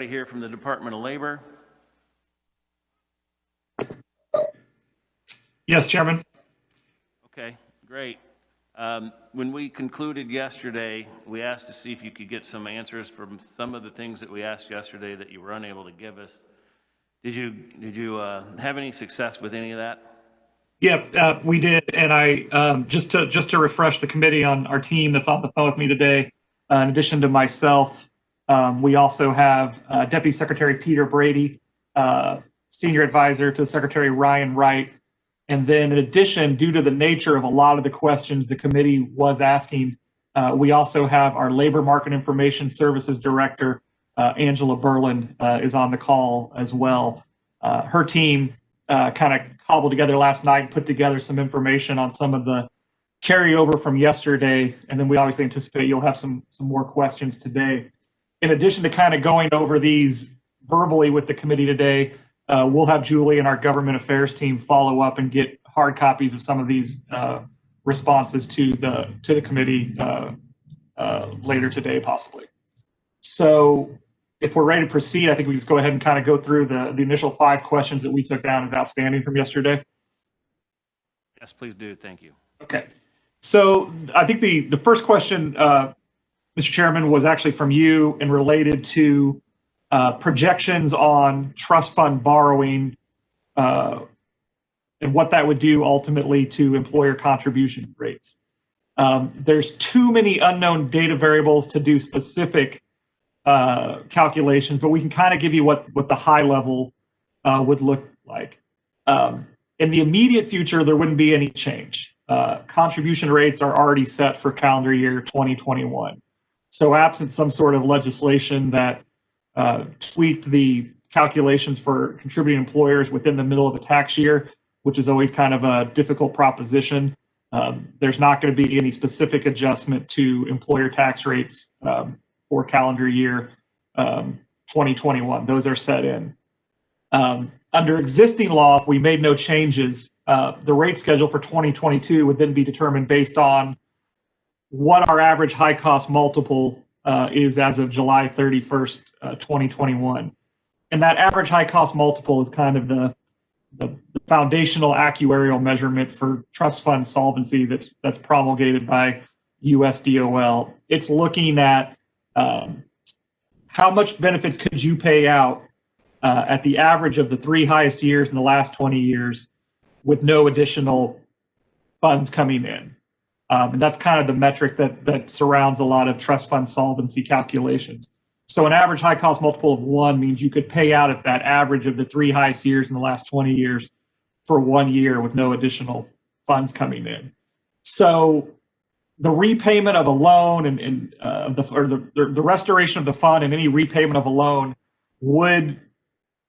anybody here from the Department of Labor? Yes, Chairman. Okay, great. When we concluded yesterday, we asked to see if you could get some answers from some of the things that we asked yesterday that you were unable to give us. Did you have any success with any of that? Yeah, we did, and I just to refresh the committee on our team that's on the phone with me today. In addition to myself, we also have Deputy Secretary Peter Brady, Senior Advisor to Secretary Ryan Wright, and then in addition, due to the nature of a lot of the questions the committee was asking, we also have our Labor Market Information Services Director, Angela Berlin, is on the call as well. Her team kind of cobbled together last night and put together some information on some of the carryover from yesterday, and then we obviously anticipate you'll have some more questions today. In addition to kind of going over these verbally with the committee today, we'll have Julie and our government affairs team follow up and get hard copies of some of these responses to the committee later today, possibly. So if we're ready to proceed, I think we just go ahead and kind of go through the initial 5 questions that we took down as outstanding from yesterday. Yes, please do. Thank you. Okay. So I think the first question, Mr. Chairman, was actually from you and related to projections on trust fund borrowing and what that would do ultimately to employer contribution rates. There's too many unknown data variables to do specific calculations, but we can kind of give you what the high level would look like. In the immediate future, there wouldn't be any change. Contribution rates are already set for calendar year 2021. So absent some sort of legislation that tweaked the calculations for contributing employers within the middle of a tax year, which is always kind of a difficult proposition, there's not going to be any specific adjustment to employer tax rates for calendar year 2021. Those are set in. Under existing law, if we made no changes, the rate schedule for 2022 would then be determined based on what our average high cost multiple is as of July 31st, 2021. And that average high cost multiple is kind of the foundational actuarial measurement for trust fund solvency that's promulgated by USDOL. It's looking at how much benefits could you pay out at the average of the 3 highest years in the last 20 years with no additional funds coming in. And that's kind of the metric that surrounds a lot of trust fund solvency calculations. So an average high cost multiple of 1 means you could pay out at that average of the 3 highest years in the last 20 years for 1 year with no additional funds coming in. So the repayment of a loan and the restoration of the fund and any repayment of a loan would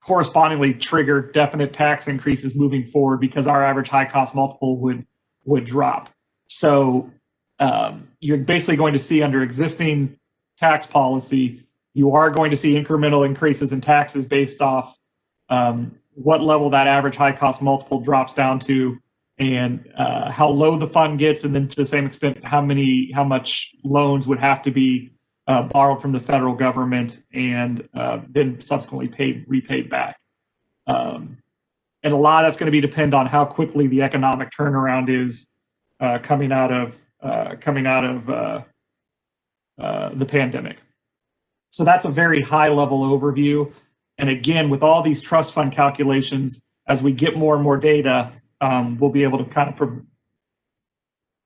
correspondingly trigger definite tax increases moving forward because our average high cost multiple would drop. So you're basically going to see under existing tax policy, you are going to see incremental increases in taxes based off what level that average high cost multiple drops down to and how low the fund gets, and then to the same extent, how much loans would have to be borrowed from the federal government and then subsequently repaid back. And a lot of that's going to depend on how quickly the economic turnaround is coming out of the pandemic. So that's a very high level overview. And again, with all these trust fund calculations, as we get more and more data, we'll be able to kind of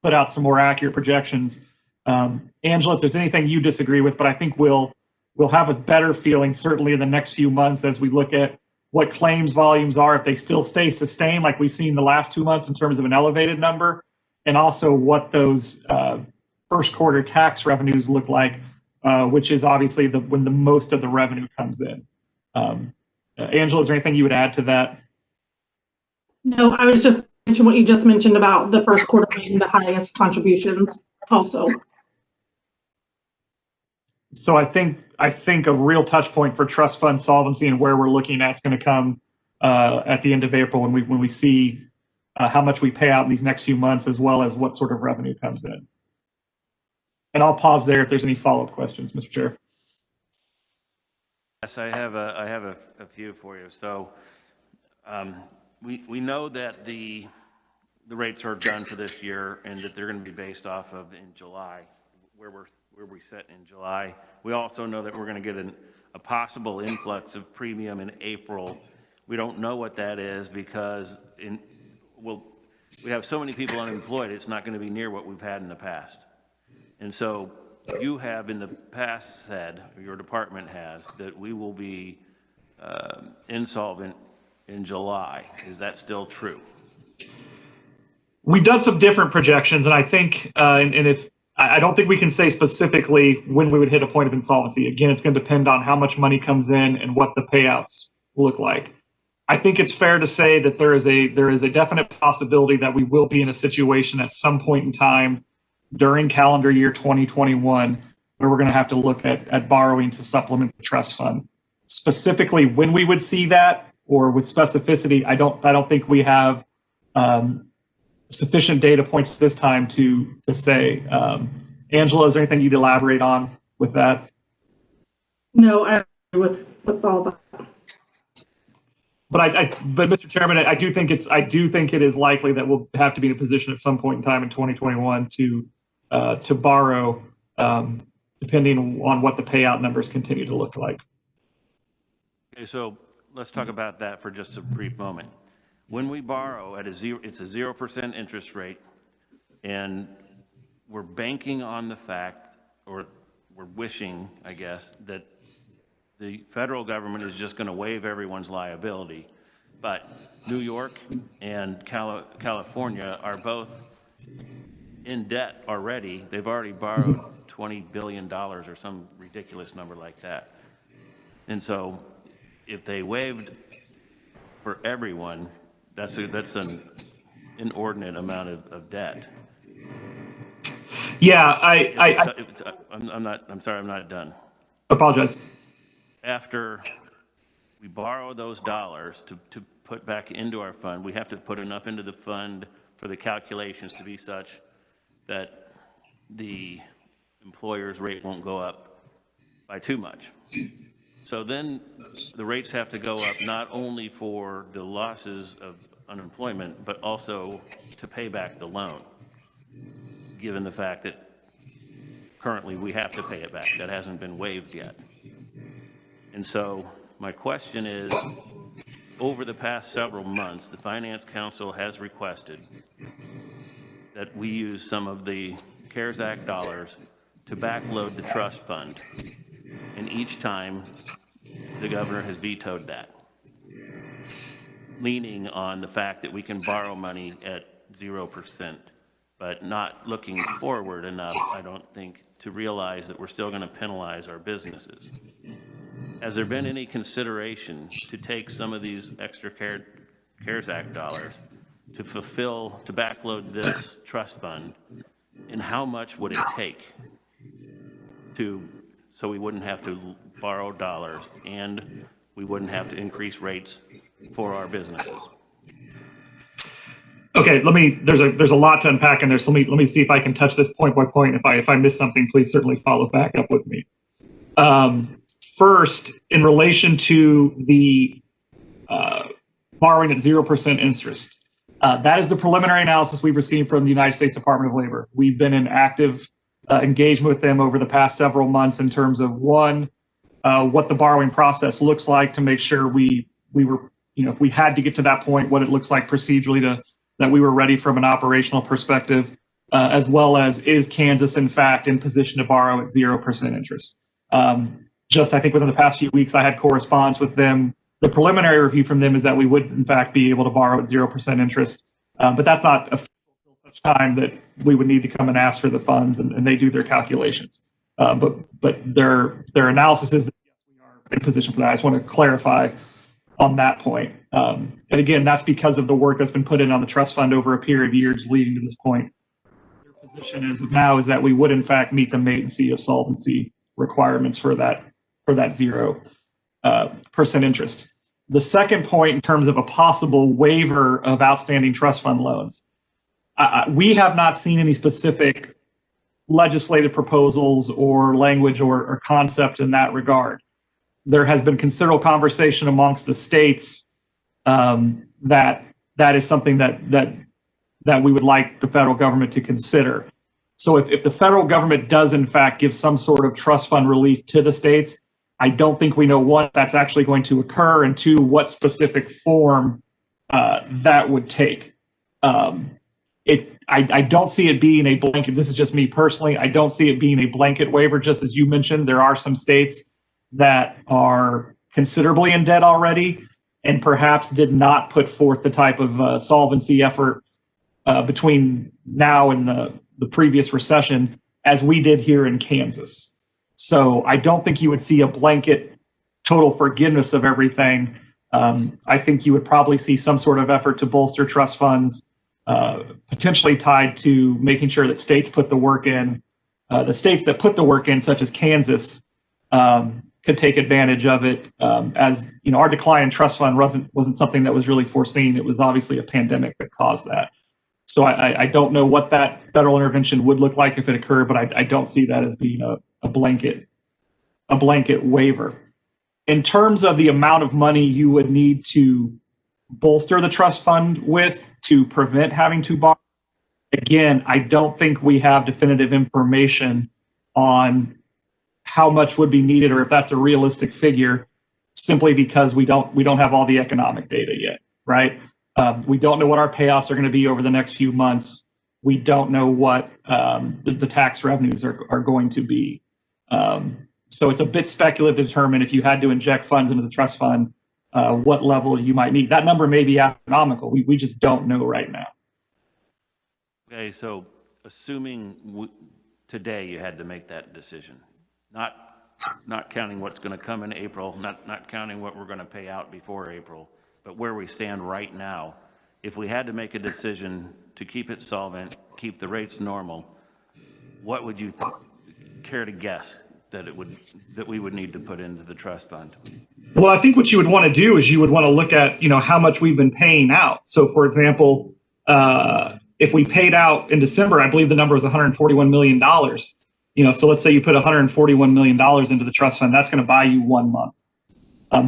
put out some more accurate projections. Angela, if there's anything you disagree with, but I think we'll have a better feeling certainly in the next few months as we look at what claims volumes are, if they still stay sustained like we've seen the last 2 months in terms of an elevated number, and also what those first quarter tax revenues look like, which is obviously when the most of the revenue comes in. Angela, is there anything you would add to that? No, I was just mentioning what you just mentioned about the first quarter being the highest contributions also. So I think a real touch point for trust fund solvency and where we're looking at is going to come at the end of April when we see how much we pay out in these next few months, as well as what sort of revenue comes in. And I'll pause there if there's any follow-up questions, Mr. Chair. Yes, I have a few for you. So we know that the rates are done for this year and that they're going to be based off of in July, where we set in July. We also know that we're going to get a possible influx of premium in April. We don't know what that is because we have so many people unemployed, it's not going to be near what we've had in the past. And so you have in the past said, or your department has, that we will be insolvent in July. Is that still true? We've done some different projections, and I think, I don't think we can say specifically when we would hit a point of insolvency. Again, it's going to depend on how much money comes in and what the payouts look like. I think it's fair to say that there is a definite possibility that we will be in a situation at some point in time during calendar year 2021 where we're going to have to look at borrowing to supplement the trust fund. Specifically, when we would see that, or with specificity, I don't think we have sufficient data points at this time to say. Angela, is there anything you'd elaborate on with that? No, I agree with all that. But but Mr. Chairman, I do think it is likely that we'll have to be in a position at some point in time in 2021 to borrow, depending on what the payout numbers continue to look like. Okay, so let's talk about that for just a brief moment. When we borrow at it's a 0% interest rate, and we're banking on the fact, or we're wishing, I guess, that the federal government is just going to waive everyone's liability. But New York and California are both in debt already. They've already borrowed $20 billion or some ridiculous number like that. And so if they waived for everyone, that's an inordinate amount of debt. Yeah, I'm sorry, I'm not done. Apologize. After we borrow those dollars to put back into our fund, we have to put enough into the fund for the calculations to be such that the employer's rate won't go up by too much. So then the rates have to go up not only for the losses of unemployment, but also to pay back the loan, given the fact that currently we have to pay it back. That hasn't been waived yet. And so my question is, over the past several months, the Finance Council has requested that we use some of the CARES Act dollars to backload the trust fund. And each time, the governor has vetoed that, leaning on the fact that we can borrow money at 0%, but not looking forward enough, I don't think, to realize that we're still going to penalize our businesses. Has there been any consideration to take some of these extra CARES Act dollars to backload this trust fund, and how much would it take so we wouldn't have to borrow dollars and we wouldn't have to increase rates for our businesses? Okay, there's a lot to unpack in there, so let me see if I can touch this point by point. If I miss something, please certainly follow back up with me. First, in relation to the borrowing at 0% interest, that is the preliminary analysis we've received from the United States Department of Labor. We've been in active engagement with them over the past several months in terms of, one, what the borrowing process looks like to make sure we were, if we had to get to that point, what it looks like procedurally that we were ready from an operational perspective, as well as, is Kansas in fact in position to borrow at 0% interest? Just, I think within the past few weeks, I had correspondence with them. The preliminary review from them is that we would in fact be able to borrow at 0% interest, but that's not official until such time that we would need to come and ask for the funds, and they do their calculations. But their analysis is that yes, we are in position for that. I just want to clarify on that point. And again, that's because of the work that's been put in on the trust fund over a period of years leading to this point. Their position as of now is that we would in fact meet the maintenance of solvency requirements for that 0% interest. The second point, in terms of a possible waiver of outstanding trust fund loans, we have not seen any specific legislative proposals or language or concept in that regard. there has been considerable conversation amongst the states that is something that we would like the federal government to consider. So if the federal government does in fact give some sort of trust fund relief to the states, I don't think we know, one, that's actually going to occur, and two, what specific form that would take. I don't see it being a blanket. This is just me personally. I don't see it being a blanket waiver. Just as you mentioned, there are some states that are considerably in debt already and perhaps did not put forth the type of solvency effort between now and the previous recession as we did here in Kansas. So I don't think you would see a blanket total forgiveness of everything. I think you would probably see some sort of effort to bolster trust funds, potentially tied to making sure that states put the work in. The states that put the work in, such as Kansas, could take advantage of it. As you know, our decline in trust fund wasn't something that was really foreseen. It was obviously a pandemic that caused that. So I don't know what that federal intervention would look like if it occurred, but I don't see that as being a blanket waiver. In terms of the amount of money you would need to bolster the trust fund with to prevent having to borrow, again, I don't think we have definitive information on how much would be needed or if that's a realistic figure, simply because we don't have all the economic data yet, right? We don't know what our payoffs are going to be over the next few months. We don't know what the tax revenues are going to be. So it's a bit speculative to determine if you had to inject funds into the trust fund, what level you might need. That number may be astronomical. We just don't know right now. Okay, so assuming today you had to make that decision, not counting what's going to come in April, not counting what we're going to pay out before April, but where we stand right now, if we had to make a decision to keep it solvent, keep the rates normal, what would you care to guess that we would need to put into the trust fund? Well, I think what you would want to do is you would want to look at, how much we've been paying out. So, for example, if we paid out in December, I believe the number was $141 million. So let's say you put $141 million into the trust fund, that's going to buy you 1 month.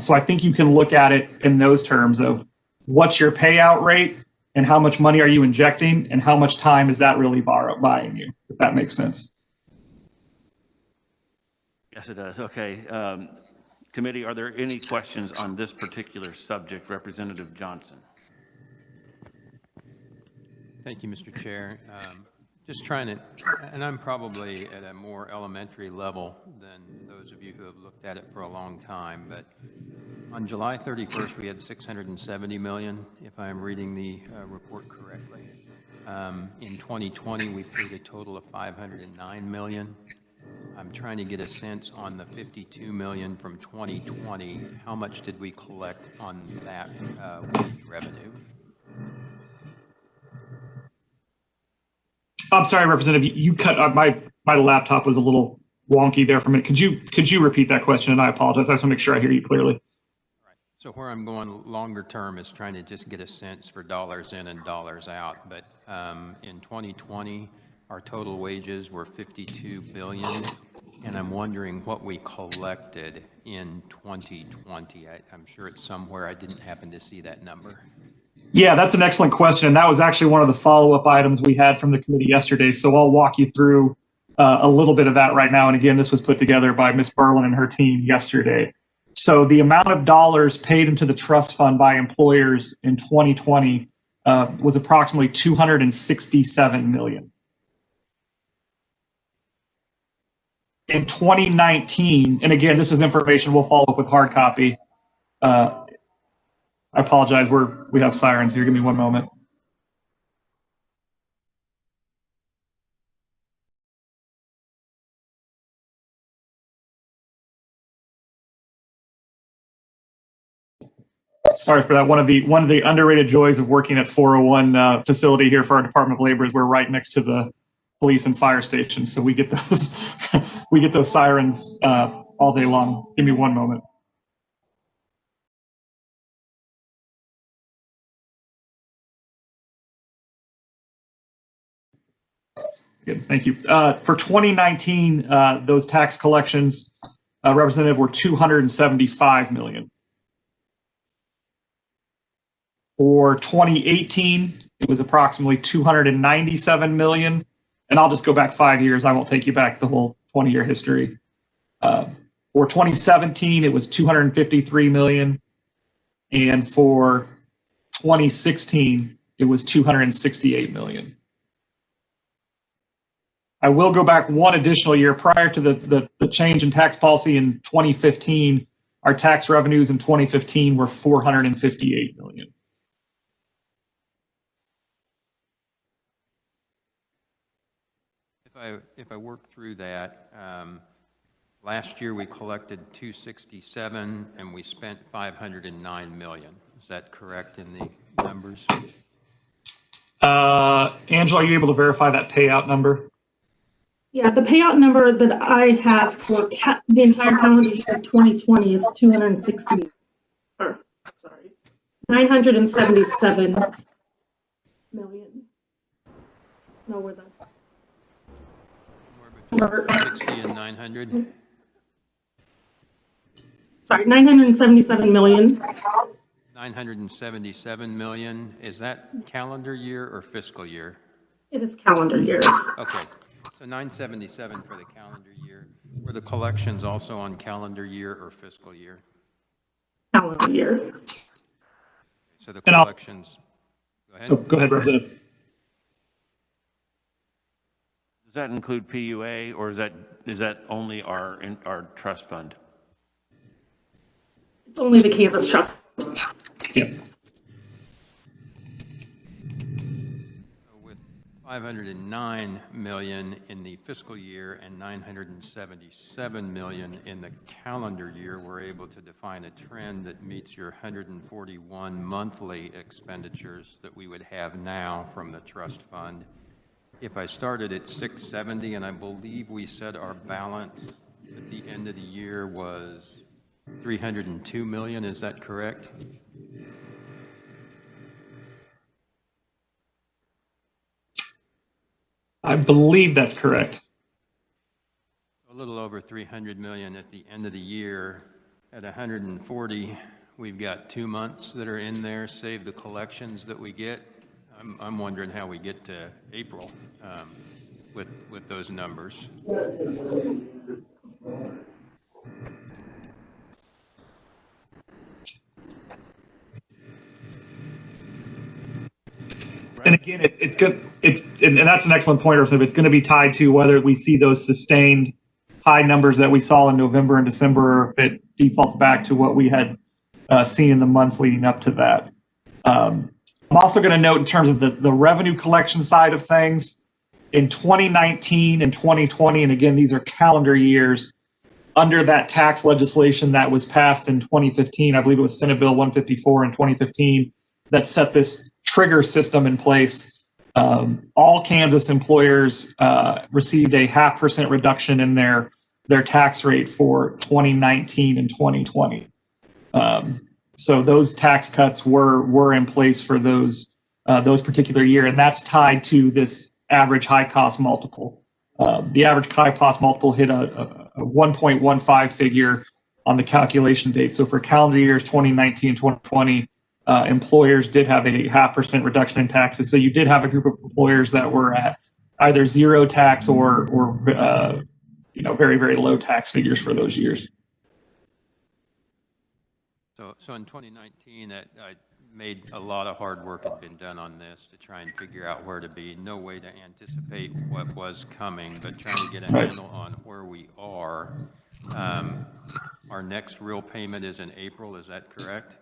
So I think you can look at it in those terms of what's your payout rate and how much money are you injecting and how much time is that really buying you, if that makes sense. Yes, it does. Okay. Committee, are there any questions on this particular subject? Representative Johnson. Thank you, Mr. Chair. Just trying to, and I'm probably at a more elementary level than those of you who have looked at it for a long time, but on July 31st, we had 670 million, if I'm reading the report correctly. In 2020, we paid a total of 509 million. I'm trying to get a sense on the 52 million from 2020. How much did we collect on that wage revenue? I'm sorry, Representative, you cut my laptop was a little wonky there for a minute. Could you repeat that question? And I apologize. I just want to make sure I hear you clearly. Right. So where I'm going longer term is trying to just get a sense for dollars in and dollars out. But in 2020, our total wages were 52 billion, and I'm wondering what we collected in 2020. I'm sure it's somewhere. I didn't happen to see that number. Yeah, that's an excellent question. And that was actually one of the follow-up items we had from the committee yesterday. So I'll walk you through a little bit of that right now. And again, this was put together by Ms. Berlin and her team yesterday. So the amount of dollars paid into the trust fund by employers in 2020 was approximately 267 million. In 2019, and again, this is information we'll follow up with hard copy. I apologize, we have sirens here. Give me one moment. Sorry for that. One of the underrated joys of working at 401 facility here for our Department of Labor is we're right next to the police and fire station, so we get those we get those sirens all day long. Give me one moment. Good, thank you. For 2019, those tax collections Representative, were 275 million. For 2018, it was approximately 297 million. And I'll just go back 5 years. I won't take you back the whole 20-year history. For 2017, it was 253 million. And for 2016, it was 268 million. I will go back one additional year. Prior to the change in tax policy in 2015, our tax revenues in 2015 were 458 million. If I work through that, last year we collected 267 and we spent 509 million. Is that correct in the numbers? Angela, are you able to verify that payout number? Yeah, the payout number that I have for the entire calendar year of 2020 is 977 million. No, we're the. Somewhere between 60 and 900? Sorry, 977 million. 977 million, is that calendar year or fiscal year? It is calendar year. Okay, so 977 for the calendar year. Were the collections also on calendar year or fiscal year? Calendar year. So the collections, go ahead. Oh, go ahead, Representative. Does that include PUA, or is that only our trust fund? It's only the Kansas Trust. Yeah. With 509 million in the fiscal year and 977 million in the calendar year, we're able to define a trend that meets your 141 monthly expenditures that we would have now from the trust fund. If I started at 670, and I believe we said our balance at the end of the year was 302 million, is that correct? I believe that's correct. A little over 300 million at the end of the year. At 140, we've got 2 months that are in there, save the collections that we get. I'm wondering how we get to April with those numbers. And again, it's good. And that's an excellent point, Representative. It's going to be tied to whether we see those sustained high numbers that we saw in November and December, or if it defaults back to what we had seen in the months leading up to that. I'm also going to note in terms of the revenue collection side of things, in 2019 and 2020, and again, these are calendar years, under that tax legislation that was passed in 2015, I believe it was Senate Bill 154 in 2015, that set this trigger system in place. All Kansas employers received a 0.5% reduction in their tax rate for 2019 and 2020. So those tax cuts were in place for those particular year, and that's tied to this average high cost multiple. The average high cost multiple hit a 1.15 figure on the calculation date. So for calendar years 2019 and 2020, employers did have a 0.5% reduction in taxes. So you did have a group of employers that were at either zero tax or very, very low tax figures for those years. So in 2019, I made a lot of hard work had been done on this to try and figure out where to be. No way to anticipate what was coming, but trying to get a handle on where we are. Our next real payment is in April, is that correct?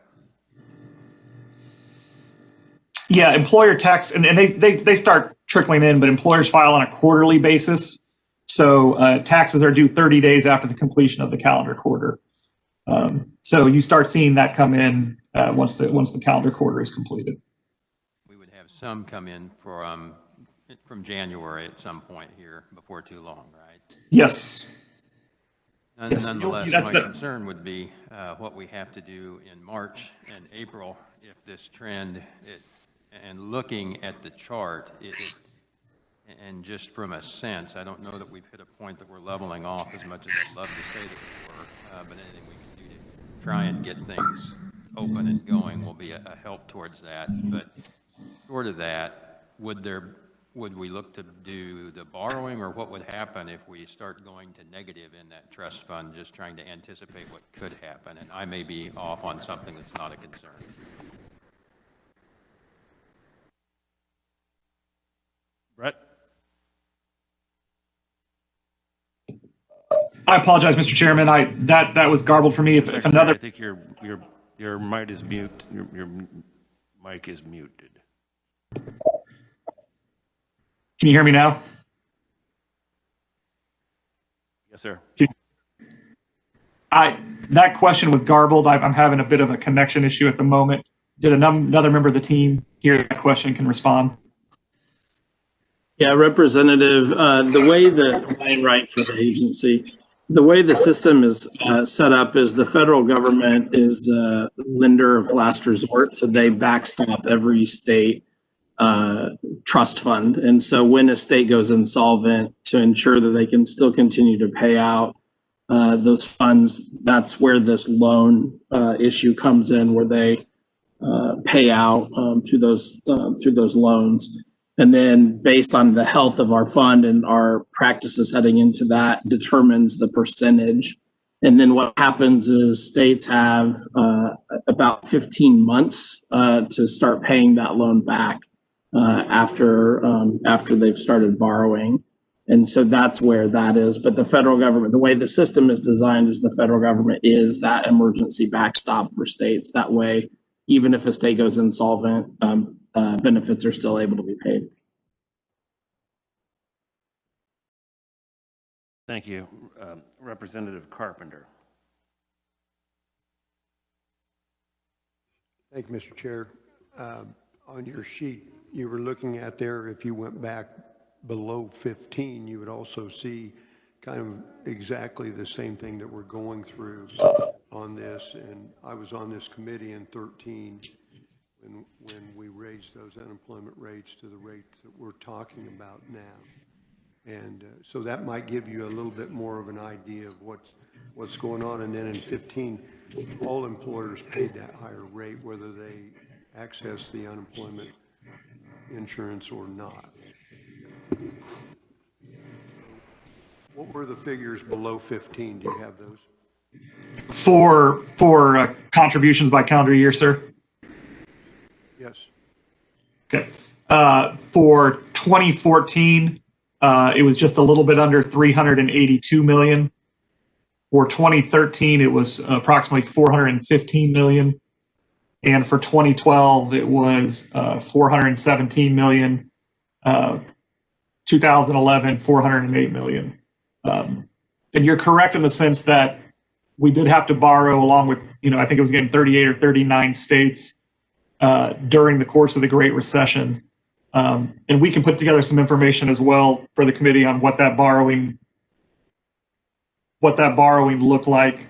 Yeah, employer tax, and they start trickling in, but employers file on a quarterly basis. So taxes are due 30 days after the completion of the calendar quarter. So you start seeing that come in once the calendar quarter is completed. We would have some come in from January at some point here before too long, right? Yes. Nonetheless, my concern would be what we have to do in March and April if this trend, and looking at the chart, And just from a sense, I don't know that we've hit a point that we're leveling off as much as I'd love to say that we were, but anything we can do to try and get things open and going will be a help towards that. But short of that, would we look to do the borrowing, or what would happen if we start going to negative in that trust fund, just trying to anticipate what could happen? And I may be off on something that's not a concern. Brett? I apologize, Mr. Chairman. That was garbled for me. If another, I think your mic is mute. Your mic is muted. can you hear me now? Yes, sir. That question was garbled. I'm having a bit of a connection issue at the moment. Did another member of the team hear that question can respond? Yeah, Representative, the way that I write for the agency, the way the system is set up is the federal government is the lender of last resort. So they backstop every state trust fund. And so when a state goes insolvent, to ensure that they can still continue to pay out those funds, that's where this loan issue comes in, where they pay out through those loans. And then based on the health of our fund and our practices heading into that determines the percentage. And then what happens is states have about 15 months to start paying that loan back after they've started borrowing. And so that's where that is. But the federal government, the way the system is designed is the federal government is that emergency backstop for states. That way, even if a state goes insolvent, benefits are still able to be paid. Thank you. Representative Carpenter. Thank you, Mr. Chair. On your sheet, you were looking at there, if you went back below 15, you would also see kind of exactly the same thing that we're going through on this. And I was on this committee in 13 when we raised those unemployment rates to the rates that we're talking about now. And so that might give you a little bit more of an idea of what's going on. And then in 15, all employers paid that higher rate, whether they access the unemployment insurance or not. What were the figures below 15? Do you have those? For contributions by calendar year, sir? Yes. Okay. For 2014, it was just a little bit under 382 million. For 2013, it was approximately 415 million. And for 2012, it was 417 million. 2011, 408 million. And you're correct in the sense that we did have to borrow along with, I think it was getting 38 or 39 states during the course of the Great Recession. And we can put together some information as well for the committee on what that borrowing looked like,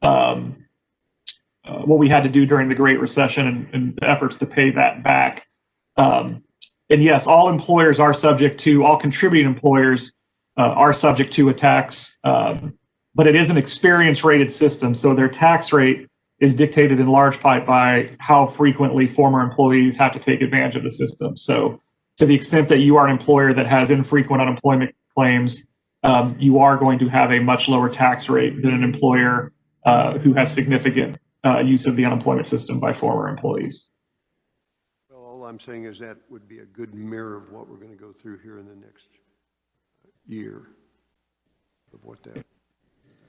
what we had to do during the Great Recession and the efforts to pay that back. And yes, all employers are subject to, all contributing employers are subject to a tax, but it is an experience rated system. So their tax rate is dictated in large part by how frequently former employees have to take advantage of the system. So to the extent that you are an employer that has infrequent unemployment claims, you are going to have a much lower tax rate than an employer who has significant use of the unemployment system by former employees. Well, all I'm saying is that would be a good mirror of what we're going to go through here in the next year of what that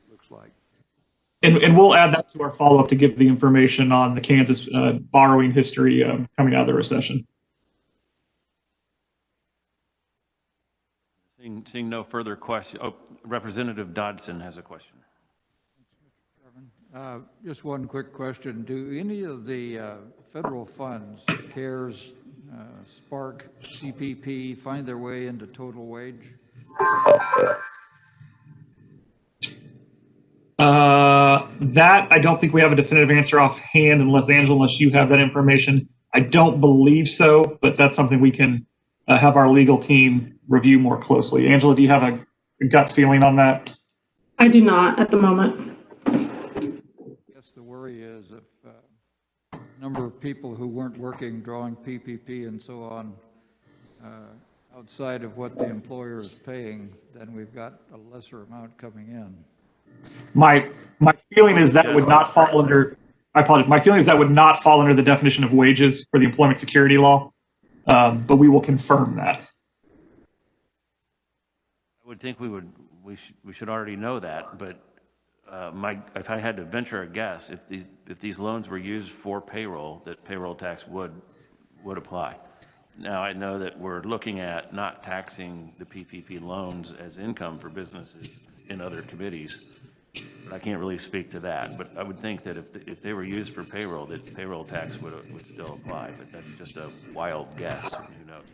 looks like. And we'll add that to our follow-up to give the information on the Kansas borrowing history coming out of the recession. Seeing no further question. Oh, Representative Dodson has a question. Just one quick question. Do any of the federal funds, CARES, Spark, CPP, find their way into total wage? That I don't think we have a definitive answer offhand, unless you have that information. I don't believe so, but that's something we can have our legal team review more closely. Angela, do you have a gut feeling on that? I do not at the moment. Yes, the worry is if number of people who weren't working, drawing PPP and so on, outside of what the employer is paying, then we've got a lesser amount coming in. My feeling is that would not fall under, I apologize, my feeling is that would not fall under the definition of wages for the employment security law, but we will confirm that. I would think we should already know that, but if I had to venture a guess, if these loans were used for payroll, that payroll tax would apply. Now, I know that we're looking at not taxing the PPP loans as income for businesses in other committees, but I can't really speak to that. But I would think that if they were used for payroll, that payroll tax would still apply, but that's just a wild guess, who knows?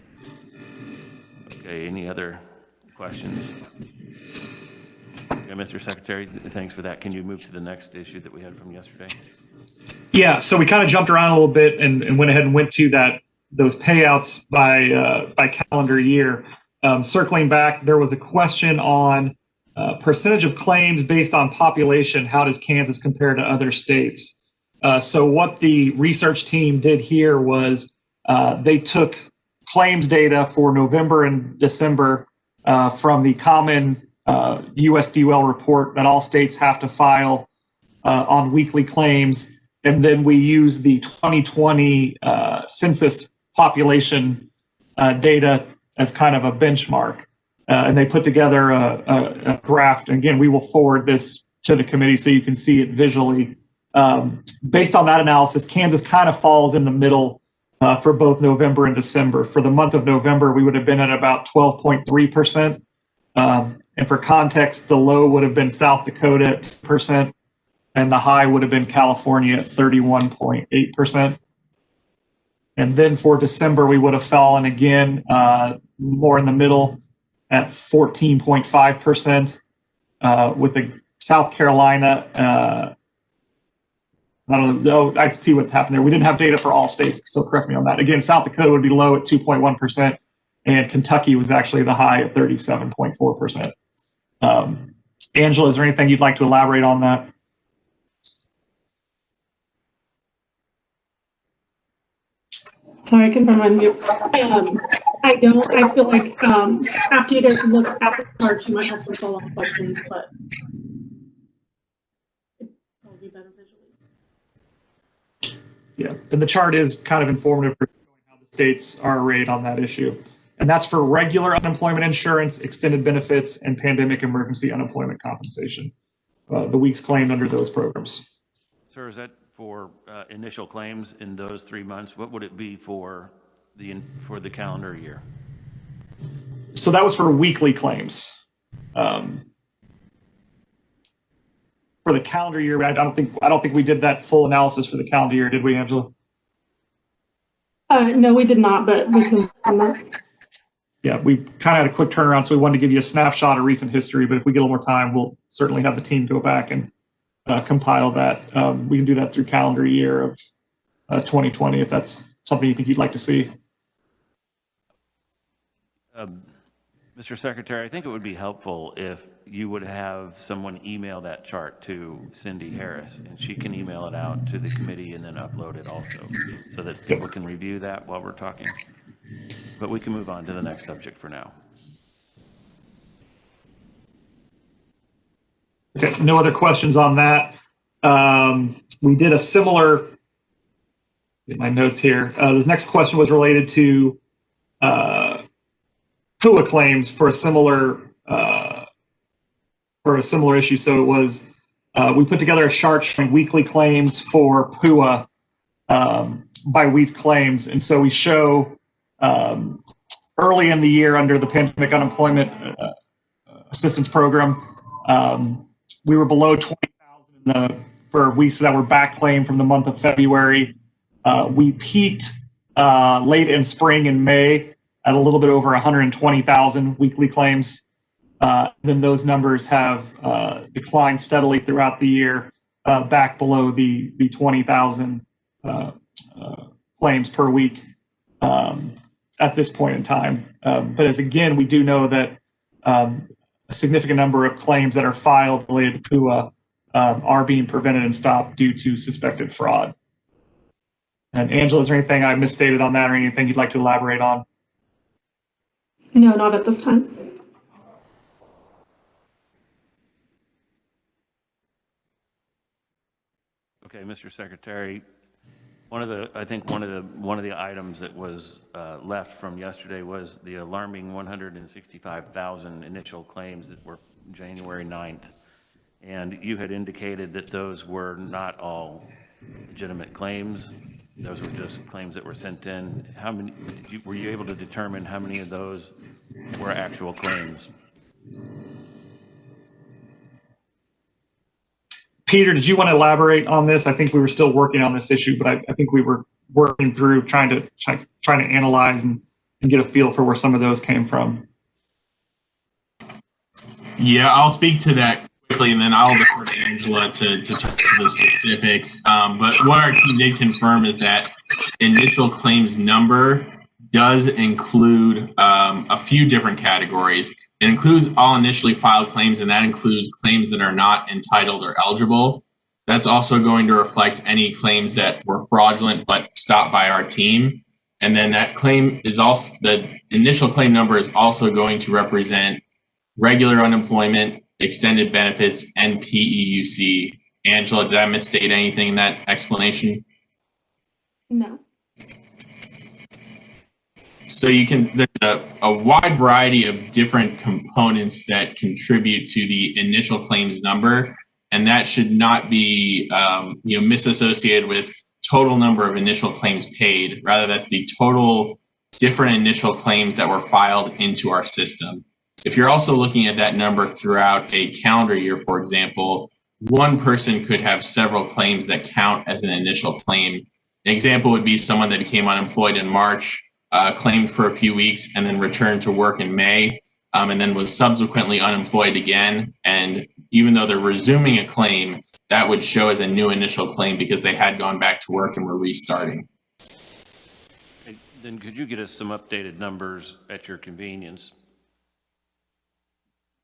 Okay, any other questions? Okay, Mr. Secretary, thanks for that. Can you move to the next issue that we had from yesterday? Yeah, so we kind of jumped around a little bit and went ahead and went to those payouts by calendar year. Circling back, there was a question on percentage of claims based on population. How does Kansas compare to other states? So what the research team did here was they took claims data for November and December from the common USDOL report that all states have to file on weekly claims. And then we use the 2020 census population data as kind of a benchmark. And they put together a graph. And again, we will forward this to the committee so you can see it visually. Based on that analysis, Kansas kind of falls in the middle for both November and December. For the month of November, we would have been at about 12.3%. And for context, the low would have been South Dakota at 2%, and the high would have been California at 31.8%. And then for December, we would have fallen again more in the middle at 14.5%, with the South Carolina, I don't know, I see what's happened there. We didn't have data for all states, so correct me on that. Again, South Dakota would be low at 2.1%, and Kentucky was actually the high at 37.4%. Angela, is there anything you'd like to elaborate on that? Sorry, I couldn't find my mute. I don't. I feel like after you guys look at the chart, you might have some follow-up questions, but it'll be better visually. Yeah, and the chart is kind of informative for showing how the states are arrayed on that issue. And that's for regular unemployment insurance, extended benefits, and pandemic emergency unemployment compensation. The weeks claimed under those programs. Sir, is that for initial claims in those 3 months? What would it be for the calendar year? So that was for weekly claims. For the calendar year, I don't think we did that full analysis for the calendar year, did we, Angela? No, we did not, but we can. Yeah, we kind of had a quick turnaround, so we wanted to give you a snapshot of recent history, but if we get a little more time, we'll certainly have the team go back and compile that. We can do that through calendar year of 2020 if that's something you think you'd like to see. Mr. Secretary, I think it would be helpful if you would have someone email that chart to Cindy Harris, and she can email it out to the committee and then upload it also, so that people can review that while we're talking. But we can move on to the next subject for now. Okay, no other questions on that. We did a similar, get my notes here. This next question was related to PUA claims for a similar issue. So it was, we put together a chart showing weekly claims for PUA by week claims. And so we show early in the year under the Pandemic Unemployment Assistance Program, we were below 20,000 for weeks that were back claimed from the month of February. We peaked late in spring and May at a little bit over 120,000 weekly claims. Then those numbers have declined steadily throughout the year, back below the 20,000 claims per week at this point in time. But as again, we do know that a significant number of claims that are filed related to PUA are being prevented and stopped due to suspected fraud. And Angela, is there anything I misstated on that or anything you'd like to elaborate on? No, not at this time. Okay, Mr. Secretary, I think one of the items that was left from yesterday was the alarming 165,000 initial claims that were January 9th. And you had indicated that those were not all legitimate claims. Those were just claims that were sent in. How many, were you able to determine how many of those were actual claims? Peter, did you want to elaborate on this? I think we were still working on this issue, but I think we were working through trying to analyze and get a feel for where some of those came from. Yeah, I'll speak to that quickly, and then I'll defer to Angela to talk to the specifics. But what our team did confirm is that initial claims number does include a few different categories. It includes all initially filed claims, and that includes claims that are not entitled or eligible. That's also going to reflect any claims that were fraudulent but stopped by our team. And then that claim is also, the initial claim number is also going to represent regular unemployment, extended benefits, and PEUC. Angela, did I misstate anything in that explanation? No. So there's a wide variety of different components that contribute to the initial claims number, and that should not be misassociated with total number of initial claims paid. Rather, that's the total different initial claims that were filed into our system. If you're also looking at that number throughout a calendar year, for example, one person could have several claims that count as an initial claim. An example would be someone that became unemployed in March, claimed for a few weeks, and then returned to work in May, and then was subsequently unemployed again. And even though they're resuming a claim, that would show as a new initial claim because they had gone back to work and were restarting. Okay, then could you get us some updated numbers at your convenience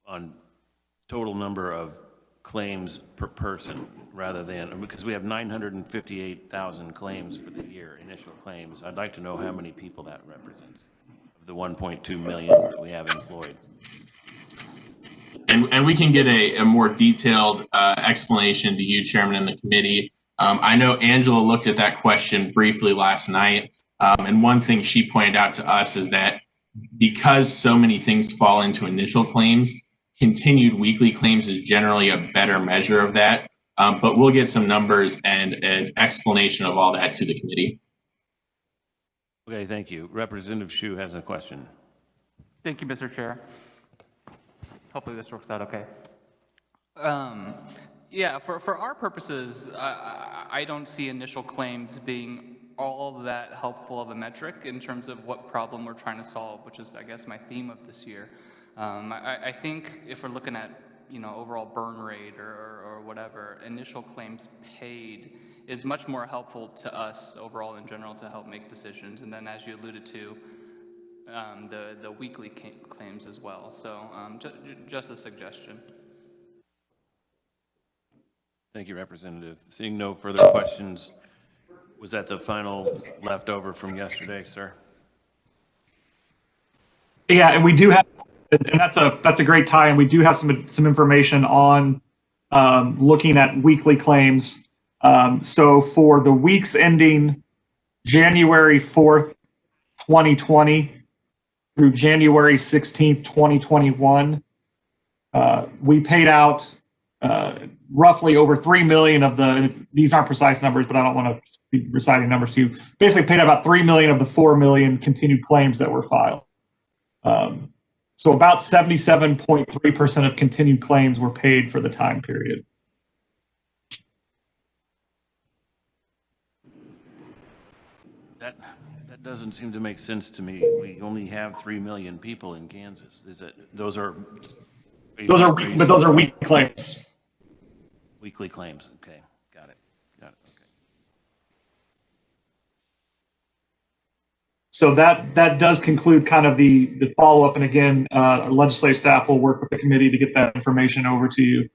on total number of claims per person rather than, because we have 958,000 claims for the year, initial claims. I'd like to know how many people that represents of the 1.2 million that we have employed. And we can get a more detailed explanation to you, Chairman, and the committee. I know Angela looked at that question briefly last night, and one thing she pointed out to us is that because so many things fall into initial claims, continued weekly claims is generally a better measure of that. But we'll get some numbers and an explanation of all that to the committee. Okay, thank you. Representative Hsu has a question. Thank you, Mr. Chair. Hopefully this works out okay. Yeah, for our purposes, I don't see initial claims being all that helpful of a metric in terms of what problem we're trying to solve, which is, I guess, my theme of this year. I think if we're looking at, overall burn rate or whatever, initial claims paid is much more helpful to us overall in general to help make decisions. And then, as you alluded to, the weekly claims as well. So just a suggestion. Thank you, Representative. Seeing no further questions, was that the final leftover from yesterday, sir? Yeah, and we do have, and that's a great tie, and we do have some information on looking at weekly claims. So for the weeks ending January 4th, 2020 through January 16th, 2021, we paid out roughly over 3 million of the, these aren't precise numbers, but I don't want to be reciting numbers to you, basically paid out about 3 million of the 4 million continued claims that were filed. So about 77.3% of continued claims were paid for the time period. That doesn't seem to make sense to me. We only have 3 million people in Kansas. Is it, those are weekly claims. Weekly claims. Okay, got it. Okay. So that does conclude kind of the follow-up. And again, our legislative staff will work with the committee to get that information over to you.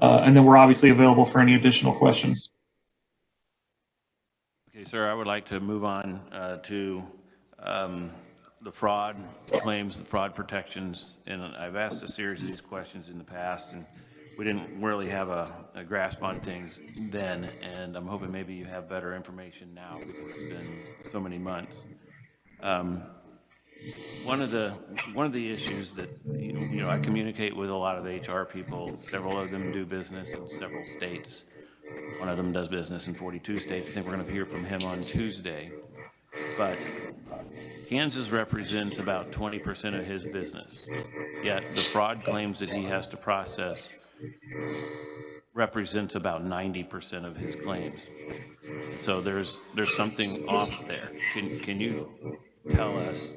And then we're obviously available for any additional questions. Okay, sir, I would like to move on to the fraud claims, the fraud protections. And I've asked a series of these questions in the past, and we didn't really have a grasp on things then. And I'm hoping maybe you have better information now because it's been so many months. One of the issues that you know I communicate with a lot of HR people. Several of them do business in several states. One of them does business in 42 states. I think we're going to hear from him on Tuesday. But Kansas represents about 20% of his business. Yet the fraud claims that he has to process represents about 90% of his claims. So there's something off there. Can you tell us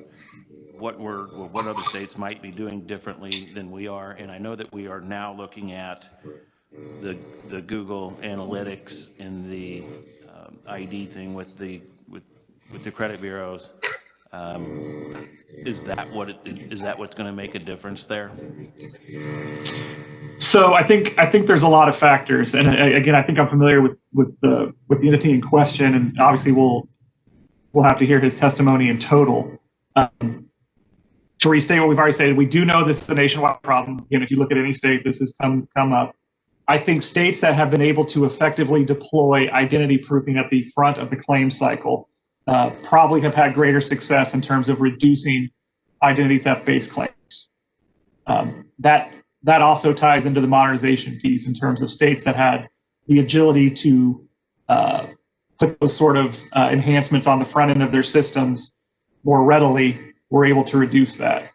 what other states might be doing differently than we are? And I know that we are now looking at the Google Analytics and the ID thing with the credit bureaus. Is that what's going to make a difference there? So I think there's a lot of factors, and again, I think I'm familiar with the entity in question, and obviously we'll have to hear his testimony in total. To restate what we've already stated, we do know this is a nationwide problem. Again, if you look at any state, this has come up. I think states that have been able to effectively deploy identity proofing at the front of the claim cycle probably have had greater success in terms of reducing identity theft-based claims. That also ties into the modernization piece in terms of states that had the agility to put those sort of enhancements on the front end of their systems more readily, were able to reduce that.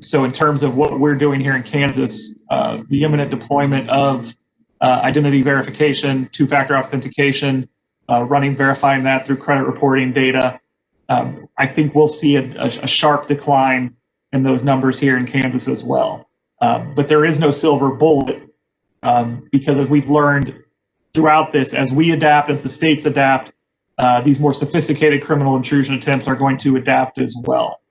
So in terms of what we're doing here in Kansas, the imminent deployment of identity verification, two-factor authentication, verifying that through credit reporting data, I think we'll see a sharp decline in those numbers here in Kansas as well. But there is no silver bullet because as we've learned throughout this, as we adapt, as the states adapt, these more sophisticated criminal intrusion attempts are going to adapt as well.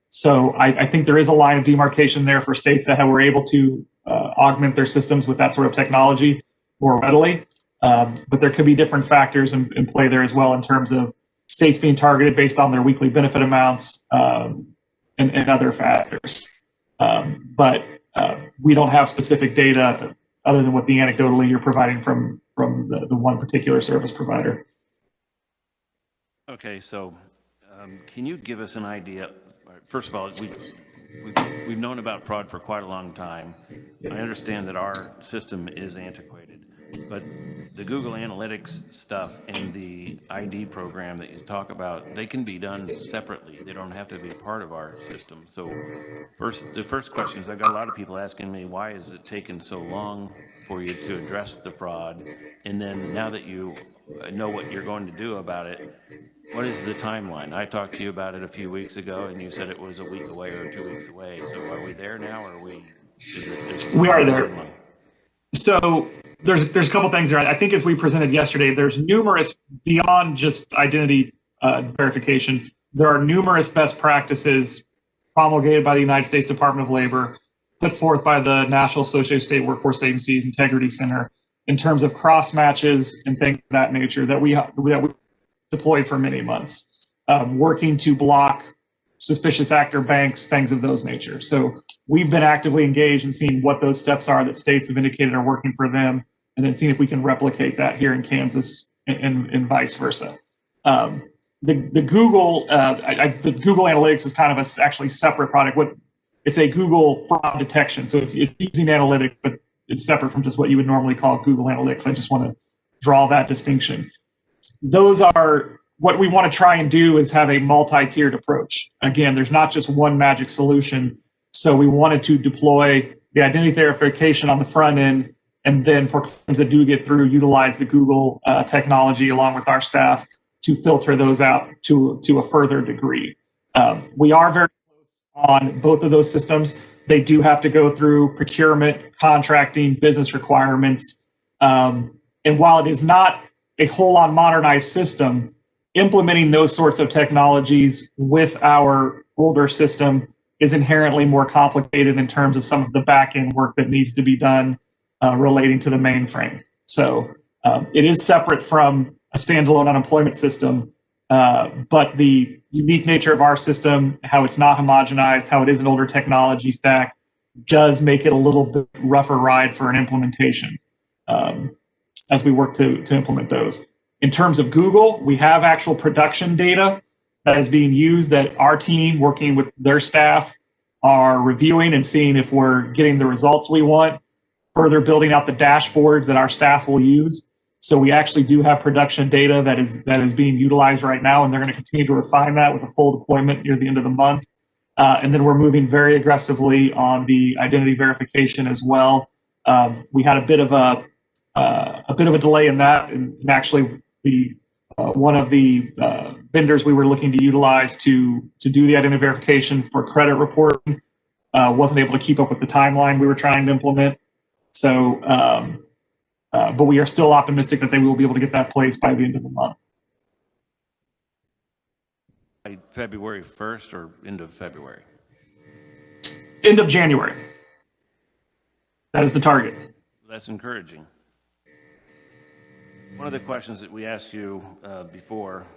So I think there is a line of demarcation there for states that were able to augment their systems with that sort of technology more readily. But there could be different factors in play there as well in terms of states being targeted based on their weekly benefit amounts and other factors. But we don't have specific data other than what the anecdotally you're providing from the one particular service provider. Okay, so can you give us an idea? First of all, we've known about fraud for quite a long time. I understand that our system is antiquated, but the Google Analytics stuff and the ID program that you talk about, they can be done separately. They don't have to be part of our system. So the first question is, I've got a lot of people asking me, why is it taking so long for you to address the fraud? And then now that you know what you're going to do about it, what is the timeline? I talked to you about it a few weeks ago, and you said it was a week away or 2 weeks away. So are we there now, or are we? We are there. So there's a couple things there. I think as we presented yesterday, there's numerous, beyond just identity verification, there are numerous best practices promulgated by the United States Department of Labor, put forth by the National Association of State Workforce Agencies Integrity Center in terms of cross matches and things of that nature that we deployed for many months, working to block suspicious actor banks, things of those nature. So we've been actively engaged in seeing what those steps are that states have indicated are working for them, and then seeing if we can replicate that here in Kansas and vice versa. The Google Analytics is kind of actually separate product. It's a Google fraud detection, so it's using analytics, but it's separate from just what you would normally call Google Analytics. I just want to draw that distinction. Those are what we want to try and do is have a multi-tiered approach. Again, there's not just one magic solution. So we wanted to deploy the identity verification on the front end, and then for claims that do get through, utilize the Google technology along with our staff to filter those out to a further degree. We are very close on both of those systems. They do have to go through procurement, contracting, business requirements. And while it is not a whole-on modernized system, implementing those sorts of technologies with our older system is inherently more complicated in terms of some of the back end work that needs to be done relating to the mainframe. So it is separate from a standalone unemployment system, but the unique nature of our system, how it's not homogenized, how it is an older technology stack, does make it a little bit rougher ride for an implementation as we work to implement those. In terms of Google, we have actual production data that is being used that our team, working with their staff, are reviewing and seeing if we're getting the results we want, further building out the dashboards that our staff will use. So we actually do have production data that is being utilized right now, and they're going to continue to refine that with a full deployment near the end of the month. And then we're moving very aggressively on the identity verification as well. We had a bit of a delay in that, and actually the one of the vendors we were looking to utilize to do the identity verification for credit reporting wasn't able to keep up with the timeline we were trying to implement. So, but we are still optimistic that they will be able to get that placed by the end of the month. By February 1st or end of February? End of January. That is the target. That's encouraging. One of the questions that we asked you before,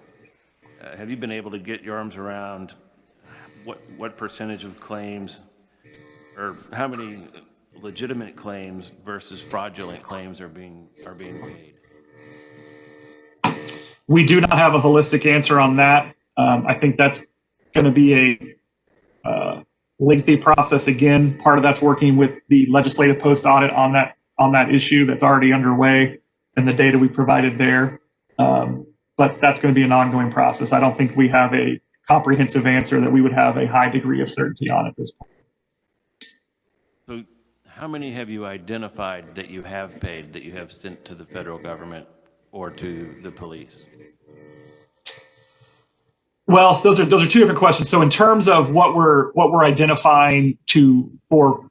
have you been able to get your arms around what percentage of claims, or how many legitimate claims versus fraudulent claims are being paid? We do not have a holistic answer on that. I think that's going to be a lengthy process. Again, part of that's working with the legislative post audit on that issue that's already underway and the data we provided there. But that's going to be an ongoing process. I don't think we have a comprehensive answer that we would have a high degree of certainty on at this point. So how many have you identified that you have paid, that you have sent to the federal government or to the police? Well, those are two different questions. So in terms of what we're identifying for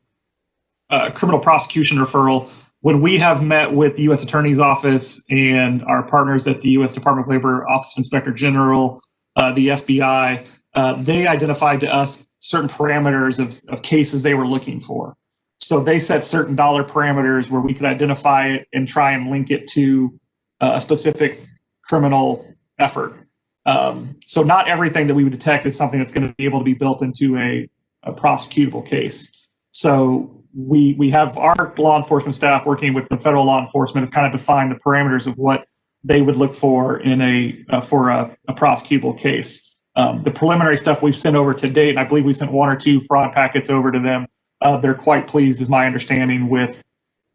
criminal prosecution referral, when we have met with the U.S. Attorney's Office and our partners at the U.S. Department of Labor, Office of Inspector General, the FBI, they identified to us certain parameters of cases they were looking for. So they set certain dollar parameters where we could identify it and try and link it to a specific criminal effort. So not everything that we would detect is something that's going to be able to be built into a prosecutable case. So we have our law enforcement staff working with the federal law enforcement have kind of defined the parameters of what they would look for in for a prosecutable case. The preliminary stuff we've sent over to date, and I believe we sent 1 or 2 fraud packets over to them. They're quite pleased, is my understanding, with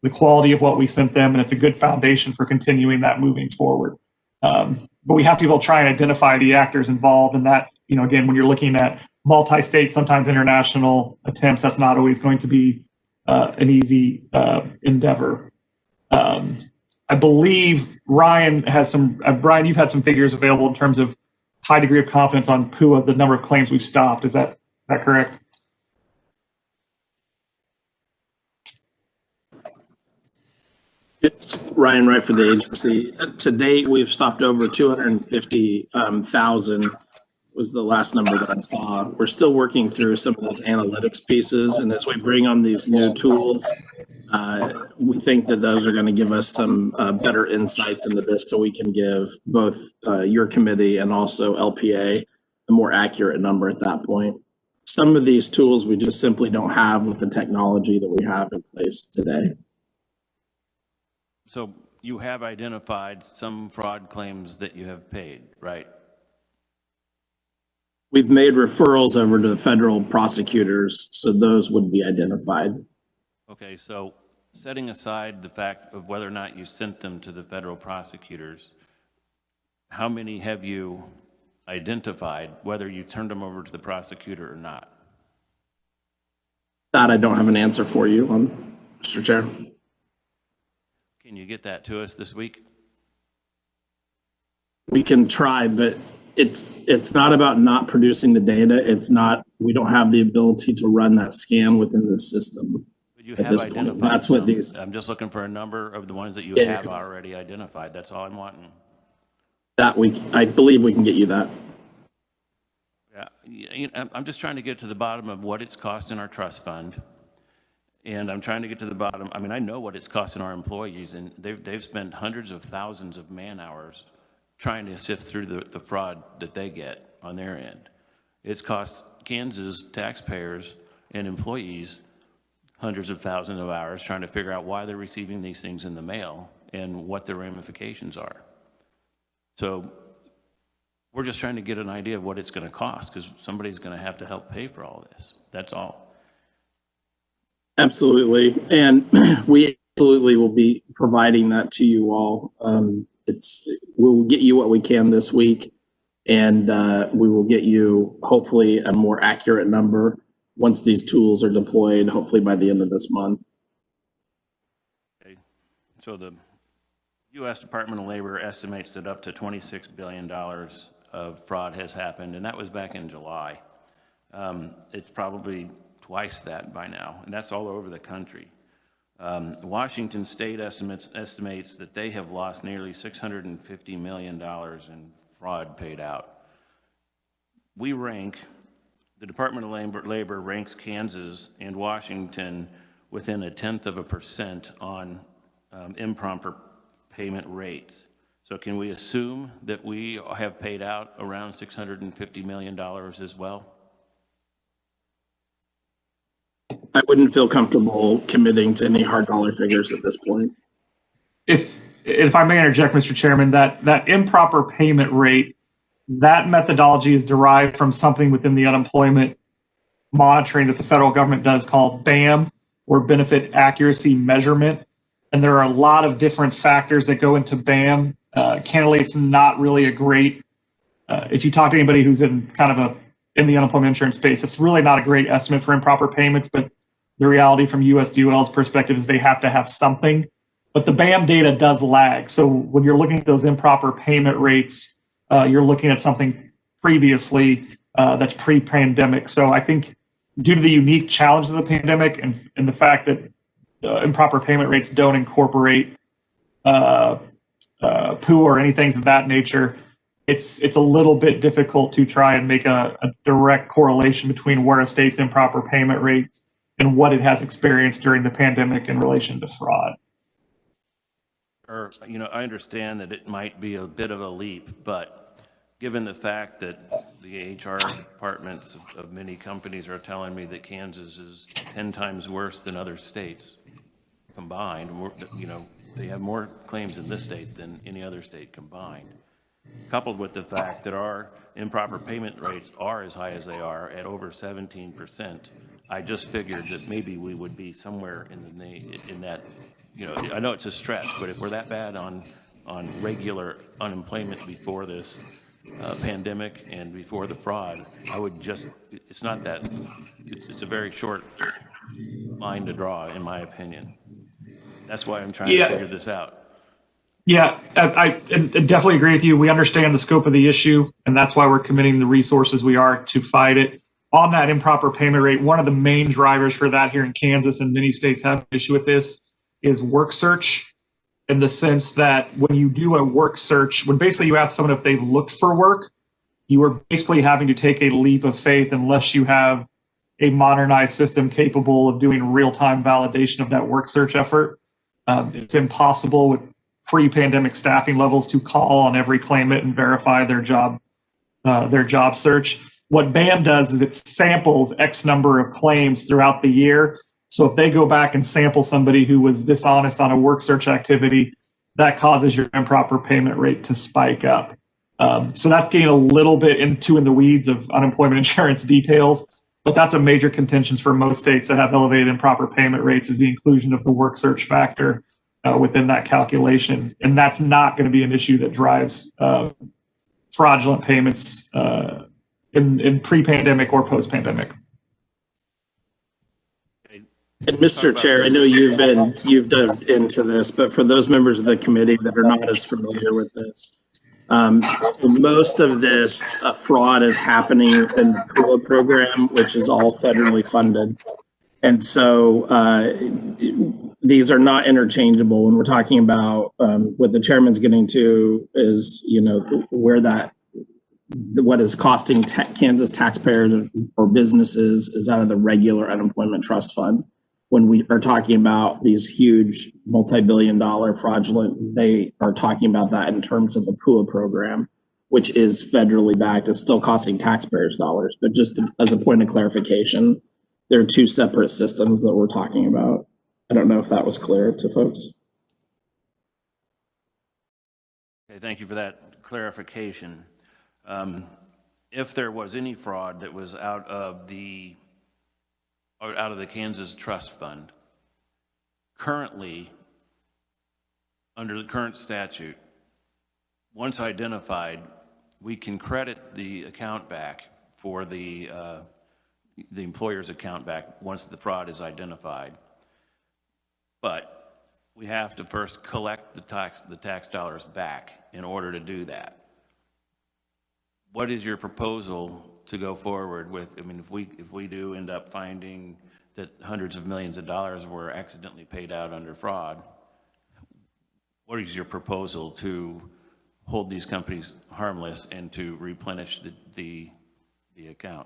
the quality of what we sent them, and it's a good foundation for continuing that moving forward. But we have to be able to try and identify the actors involved, and that, again, when you're looking at multi-state, sometimes international attempts, that's not always going to be an easy endeavor. I believe Ryan has some. Brian, you've had some figures available in terms of high degree of confidence on PUA, the number of claims we've stopped. Is that correct? It's Ryan Wright for the agency. To date, we've stopped over 250,000 was the last number that I saw. We're still working through some of those analytics pieces, and as we bring on these new tools, we think that those are going to give us some better insights into this, so we can give both your committee and also LPA a more accurate number at that point. Some of these tools we just simply don't have with the technology that we have in place today. So you have identified some fraud claims that you have paid, right? We've made referrals over to the federal prosecutors, so those would be identified. Okay, so setting aside the fact of whether or not you sent them to the federal prosecutors, how many have you identified, whether you turned them over to the prosecutor or not? That I don't have an answer for you on, Mr. Chair. Can you get that to us this week? We can try, but it's not about not producing the data. It's not, we don't have the ability to run that scan within the system. But you at have this identified point. That's what some. these. I'm just looking for a number of the ones that you have already identified. That's all I'm wanting. I believe we can get you that. Yeah, I'm just trying to get to the bottom of what it's costing our trust fund. And I'm trying to get to the bottom. I mean, I know what it's costing our employees, and they've spent hundreds of thousands of man hours trying to sift through the fraud that they get on their end. It's cost Kansas taxpayers and employees hundreds of thousands of hours trying to figure out why they're receiving these things in the mail and what the ramifications are. So we're just trying to get an idea of what it's going to cost, because somebody's going to have to help pay for all this. That's all. Absolutely. And we absolutely will be providing that to you all. We'll get you what we can this week, and we will get you hopefully a more accurate number once these tools are deployed, hopefully by the end of this month. Okay. So the U.S. Department of Labor estimates that up to $26 billion of fraud has happened, and that was back in July. It's probably twice that by now, and that's all over the country. Washington State estimates that they have lost nearly $650 million in fraud paid out. The Department of Labor ranks Kansas and Washington within 0.1% on improper payment rates. So can we assume that we have paid out around $650 million as well? I wouldn't feel comfortable committing to any hard dollar figures at this point. If I may interject, Mr. Chairman, that improper payment rate, that methodology is derived from something within the unemployment monitoring that the federal government does called BAM, or Benefit Accuracy Measurement. And there are a lot of different factors that go into BAM. Candidly, it's not really a great, if you talk to anybody who's in in the unemployment insurance space, it's really not a great estimate for improper payments, but the reality from USDOL's perspective is they have to have something. But the BAM data does lag. So when you're looking at those improper payment rates, you're looking at something previously that's pre-pandemic. So I think due to the unique challenges of the pandemic and the fact that improper payment rates don't incorporate POO or anything of that nature, it's a little bit difficult to try and make a direct correlation between where a state's improper payment rates and what it has experienced during the pandemic in relation to fraud. I understand that it might be a bit of a leap, but given the fact that the HR departments of many companies are telling me that Kansas is 10 times worse than other states combined, they have more claims in this state than any other state combined, coupled with the fact that our improper payment rates are as high as they are at over 17%, I just figured that maybe we would be somewhere in that, I know it's a stretch, but if we're that bad on regular unemployment before this pandemic and before the fraud, it's not that, it's a very short line to draw, in my opinion. That's why I'm trying to figure this out. Yeah, I definitely agree with you. We understand the scope of the issue, and that's why we're committing the resources we are to fight it. On that improper payment rate, one of the main drivers for that here in Kansas, and many states have an issue with this, is work search, in the sense that when you do a work search, when basically you ask someone if they've looked for work, you are basically having to take a leap of faith unless you have a modernized system capable of doing real-time validation of that work search effort. It's impossible with pre-pandemic staffing levels to call on every claimant and verify their job search. What BAM does is it samples X number of claims throughout the year. So if they go back and sample somebody who was dishonest on a work search activity, that causes your improper payment rate to spike up. So that's getting a little bit in the weeds of unemployment insurance details, but that's a major contention for most states that have elevated improper payment rates, is the inclusion of the work search factor within that calculation. And that's not going to be an issue that drives fraudulent payments in pre-pandemic or post-pandemic. And Mr. Chair, I know you've dove into this, but for those members of the committee that are not as familiar with this, so most of this fraud is happening in the POO program, which is all federally funded. And so the these are not interchangeable. When we're talking about what the chairman's getting to is, where that, what is costing Kansas taxpayers or businesses is out of the regular unemployment trust fund. When we are talking about these huge multi-billion-dollar fraudulent, they are talking about that in terms of the PUA program, which is federally backed. It's still costing taxpayers dollars, but just as a point of clarification, there are two separate systems that we're talking about. I don't know if that was clear to folks. Okay, thank you for that clarification. If there was any fraud that was out of the Kansas Trust Fund, currently, under the current statute, once identified, we can credit the account back for the employer's account back once the fraud is identified. But we have to first collect the tax dollars back in order to do that. What is your proposal to go forward with? I mean, if we do end up finding that hundreds of millions of dollars were accidentally paid out under fraud, what is your proposal to hold these companies harmless and to replenish the account?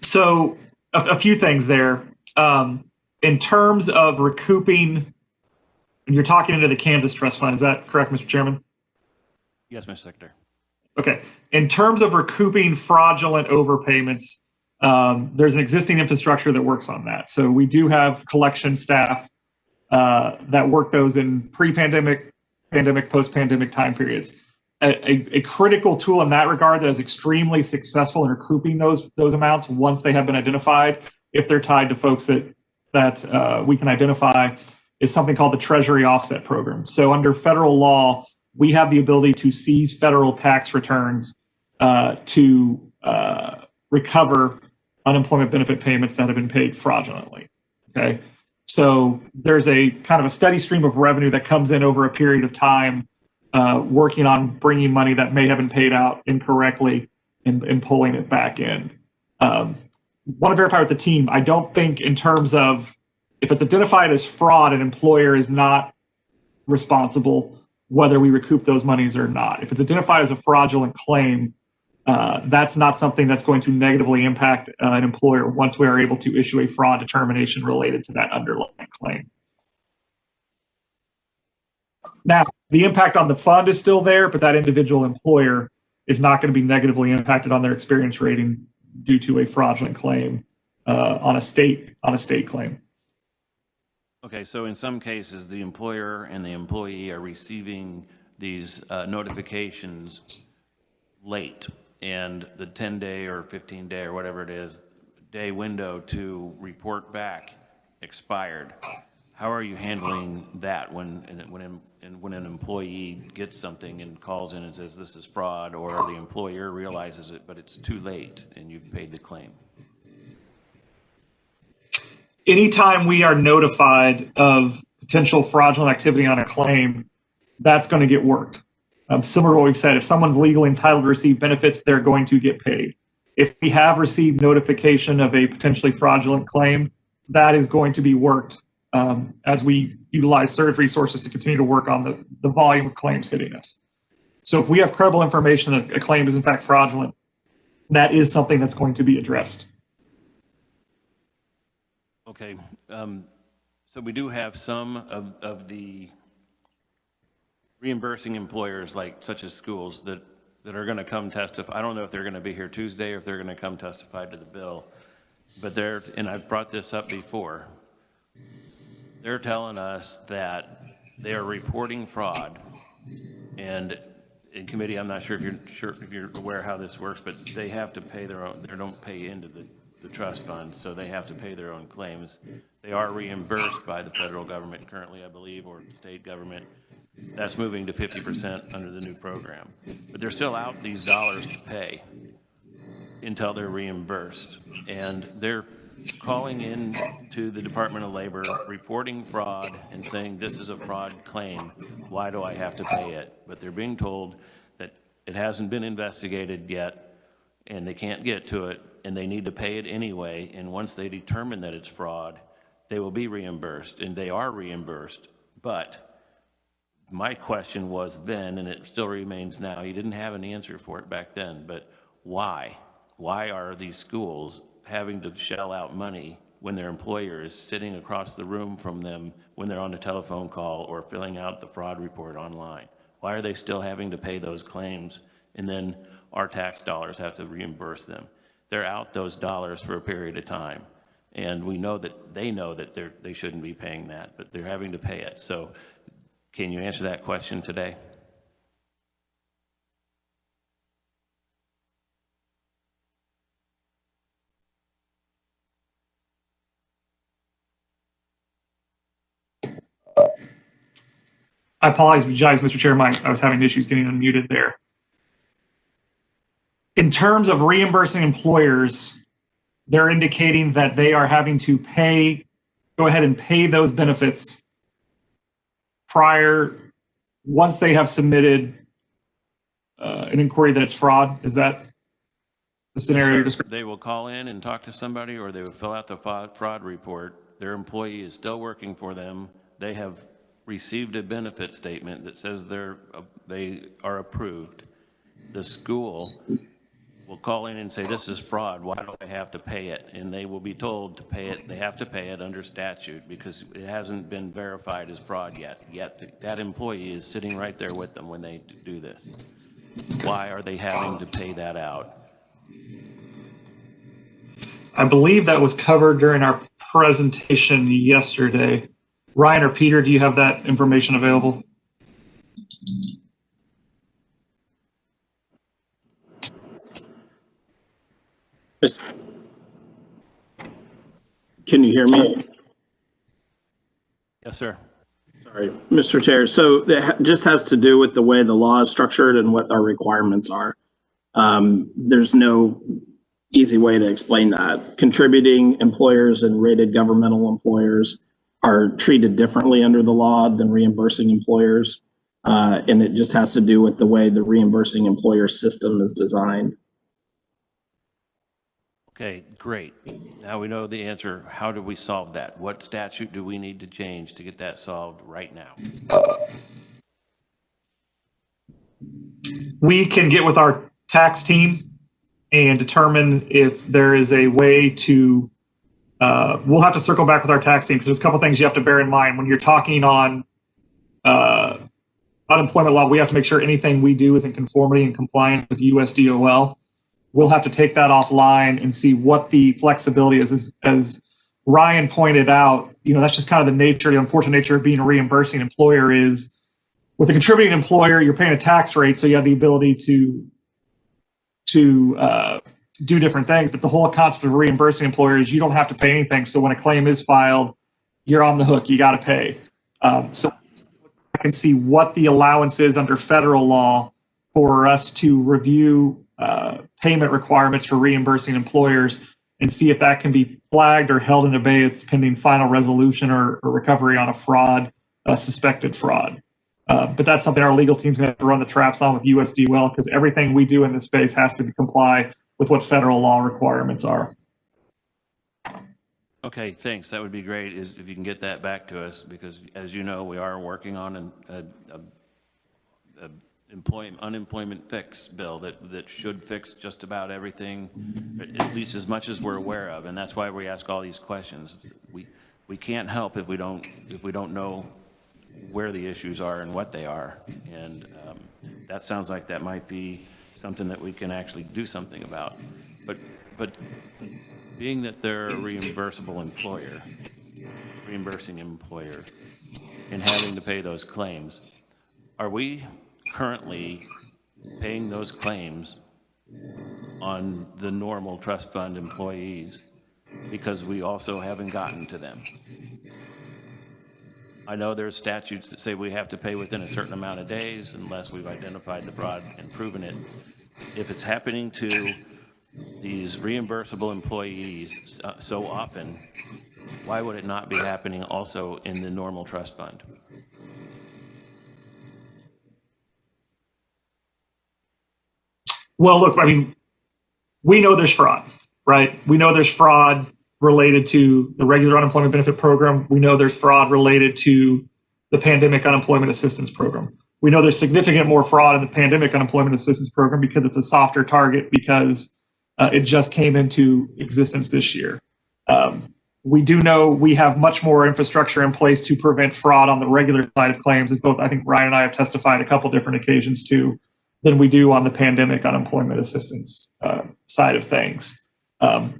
So a few things there. In terms of recouping, and you're talking into the Kansas Trust Fund, is that correct, Mr. Chairman? Yes, Mr. Secretary. Okay. In terms of recouping fraudulent overpayments, there's an existing infrastructure that works on that. So we do have collection staff that work those in pre-pandemic, pandemic, post-pandemic time periods. A critical tool in that regard that is extremely successful in recouping those amounts once they have been identified, if they're tied to folks that we can identify, is something called the Treasury Offset Program. So under federal law, we have the ability to seize federal tax returns to recover unemployment benefit payments that have been paid fraudulently. Okay, so there's a kind of a steady stream of revenue that comes in over a period of time, working on bringing money that may have been paid out incorrectly and pulling it back in. Want to verify with the team, I don't think in terms of if it's identified as fraud, an employer is not responsible whether we recoup those monies or not. If it's identified as a fraudulent claim, that's not something that's going to negatively impact an employer once we are able to issue a fraud determination related to that underlying claim. Now, the impact on the fund is still there, but that individual employer is not going to be negatively impacted on their experience rating due to a fraudulent claim on a state claim. Okay, so in some cases, the employer and the employee are receiving these notifications late, and the 10-day or 15-day or whatever it is, day window to report back expired. How are you handling that when an employee gets something and calls in and says this is fraud, or the employer realizes it, but it's too late and you've paid the claim? Anytime we are notified of potential fraudulent activity on a claim, that's going to get worked. Similar to what we've said, if someone's legally entitled to receive benefits, they're going to get paid. If we have received notification of a potentially fraudulent claim, that is going to be worked as we utilize surge resources to continue to work on the volume of claims hitting us. So if we have credible information that a claim is in fact fraudulent, that is something that's going to be addressed. Okay, so we do have some of the reimbursing employers, such as schools, that are going to come testify. I don't know if they're going to be here Tuesday or if they're going to come testify to the bill, but and I've brought this up before, they're telling us that they are reporting fraud, and in committee, I'm not sure if you're aware how this works, but they have to pay their own. They don't pay into the trust fund, so they have to pay their own claims. They are reimbursed by the federal government currently, I believe, or the state government. That's moving to 50% under the new program. But they're still out these dollars to pay until they're reimbursed. And they're calling in to the Department of Labor, reporting fraud and saying this is a fraud claim. Why do I have to pay it? But they're being told that it hasn't been investigated yet. and they can't get to it, and they need to pay it anyway, and once they determine that it's fraud, they will be reimbursed, and they are reimbursed. But my question was then, and it still remains now, you didn't have an answer for it back then, but why? Why are these schools having to shell out money when their employer is sitting across the room from them when they're on a telephone call or filling out the fraud report online? Why are they still having to pay those claims, and then our tax dollars have to reimburse them? They're out those dollars for a period of time, and we know that they shouldn't be paying that, but they're having to pay it. So can you answer that question today? I apologize, Mr. Chair. I was having issues getting unmuted there. In terms of reimbursing employers, they're indicating that they are having to go ahead and pay those benefits once they have submitted an inquiry that it's fraud. Is that the scenario you're describing? They will call in and talk to somebody, or they will fill out the fraud report. Their employee is still working for them. They have received a benefit statement that says they are approved. The school will call in and say, this is fraud, why do I have to pay it? And they will be told to pay it, they have to pay it under statute because it hasn't been verified as fraud yet. Yet that employee is sitting right there with them when they do this. Why are they having to pay that out? I believe that was covered during our presentation yesterday. Ryan or Peter, do you have that information available? Can you hear me? Yes, sir. Sorry, Mr. Chair. So it just has to do with the way the law is structured and what our requirements are. There's no easy way to explain that. Contributing employers and rated governmental employers are treated differently under the law than reimbursing employers. And it just has to do with the way the reimbursing employer system is designed. Okay, great. Now we know the answer. How do we solve that? What statute do we need to change to get that solved right now? We can get with our tax team and determine if there is a way to, we'll have to circle back with our tax team because there's a couple things you have to bear in mind. When you're talking on unemployment law, we have to make sure anything we do is in conformity and compliance with USDOL. We'll have to take that offline and see what the flexibility is. As Ryan pointed out, that's just kind of the unfortunate nature of being a reimbursing employer is with a contributing employer, you're paying a tax rate, so you have the ability to do different things. But the whole concept of reimbursing employer is you don't have to pay anything. So when a claim is filed, you're on the hook. You got to pay. So I can see what the allowance is under federal law for us to review payment requirements for reimbursing employers and see if that can be flagged or held in abeyance pending final resolution or recovery on a suspected fraud. But that's something our legal team's going to have to run the traps on with USDOL because everything we do in this space has to comply with what federal law requirements are. Okay, thanks. That would be great if you can get that back to us because, as you know, we are working on unemployment fix bill that should fix just about everything, at least as much as we're aware of, and that's why we ask all these questions. We can't help if we don't know where the issues are and what they are, and that sounds like that might be something that we can actually do something about. But being that they're a reimbursing employer, and having to pay those claims, are we currently paying those claims on the normal trust fund employees because we also haven't gotten to them? I know there's statutes that say we have to pay within a certain amount of days unless we've identified the fraud and proven it. If it's happening to these reimbursable employees so often, why would it not be happening also in the normal trust fund? Well, look, I mean, we know there's fraud, right? We know there's fraud related to the regular unemployment benefit program. We know there's fraud related to the pandemic unemployment assistance program. We know there's significant more fraud in the pandemic unemployment assistance program because it's a softer target because it just came into existence this year. We do know we have much more infrastructure in place to prevent fraud on the regular side of claims, as both I think Ryan and I have testified a couple different occasions to, than we do on the pandemic unemployment assistance side of things.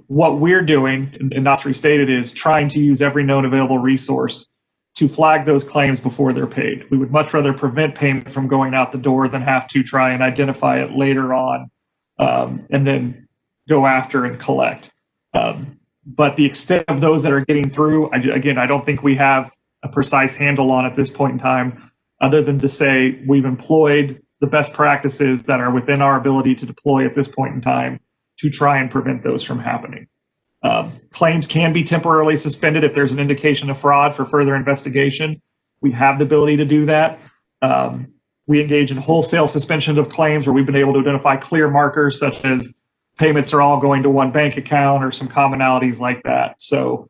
What we're doing, and not to restate it, is trying to use every known available resource to flag those claims before they're paid. We would much rather prevent payment from going out the door than have to try and identify it later on and then go after and collect. But the extent of those that are getting through, again, I don't think we have a precise handle on at this point in time, other than to say we've employed the best practices that are within our ability to deploy at this point in time to try and prevent those from happening. Claims can be temporarily suspended if there's an indication of fraud for further investigation. We have the ability to do that. We engage in wholesale suspension of claims where we've been able to identify clear markers such as payments are all going to one bank account or some commonalities like that. So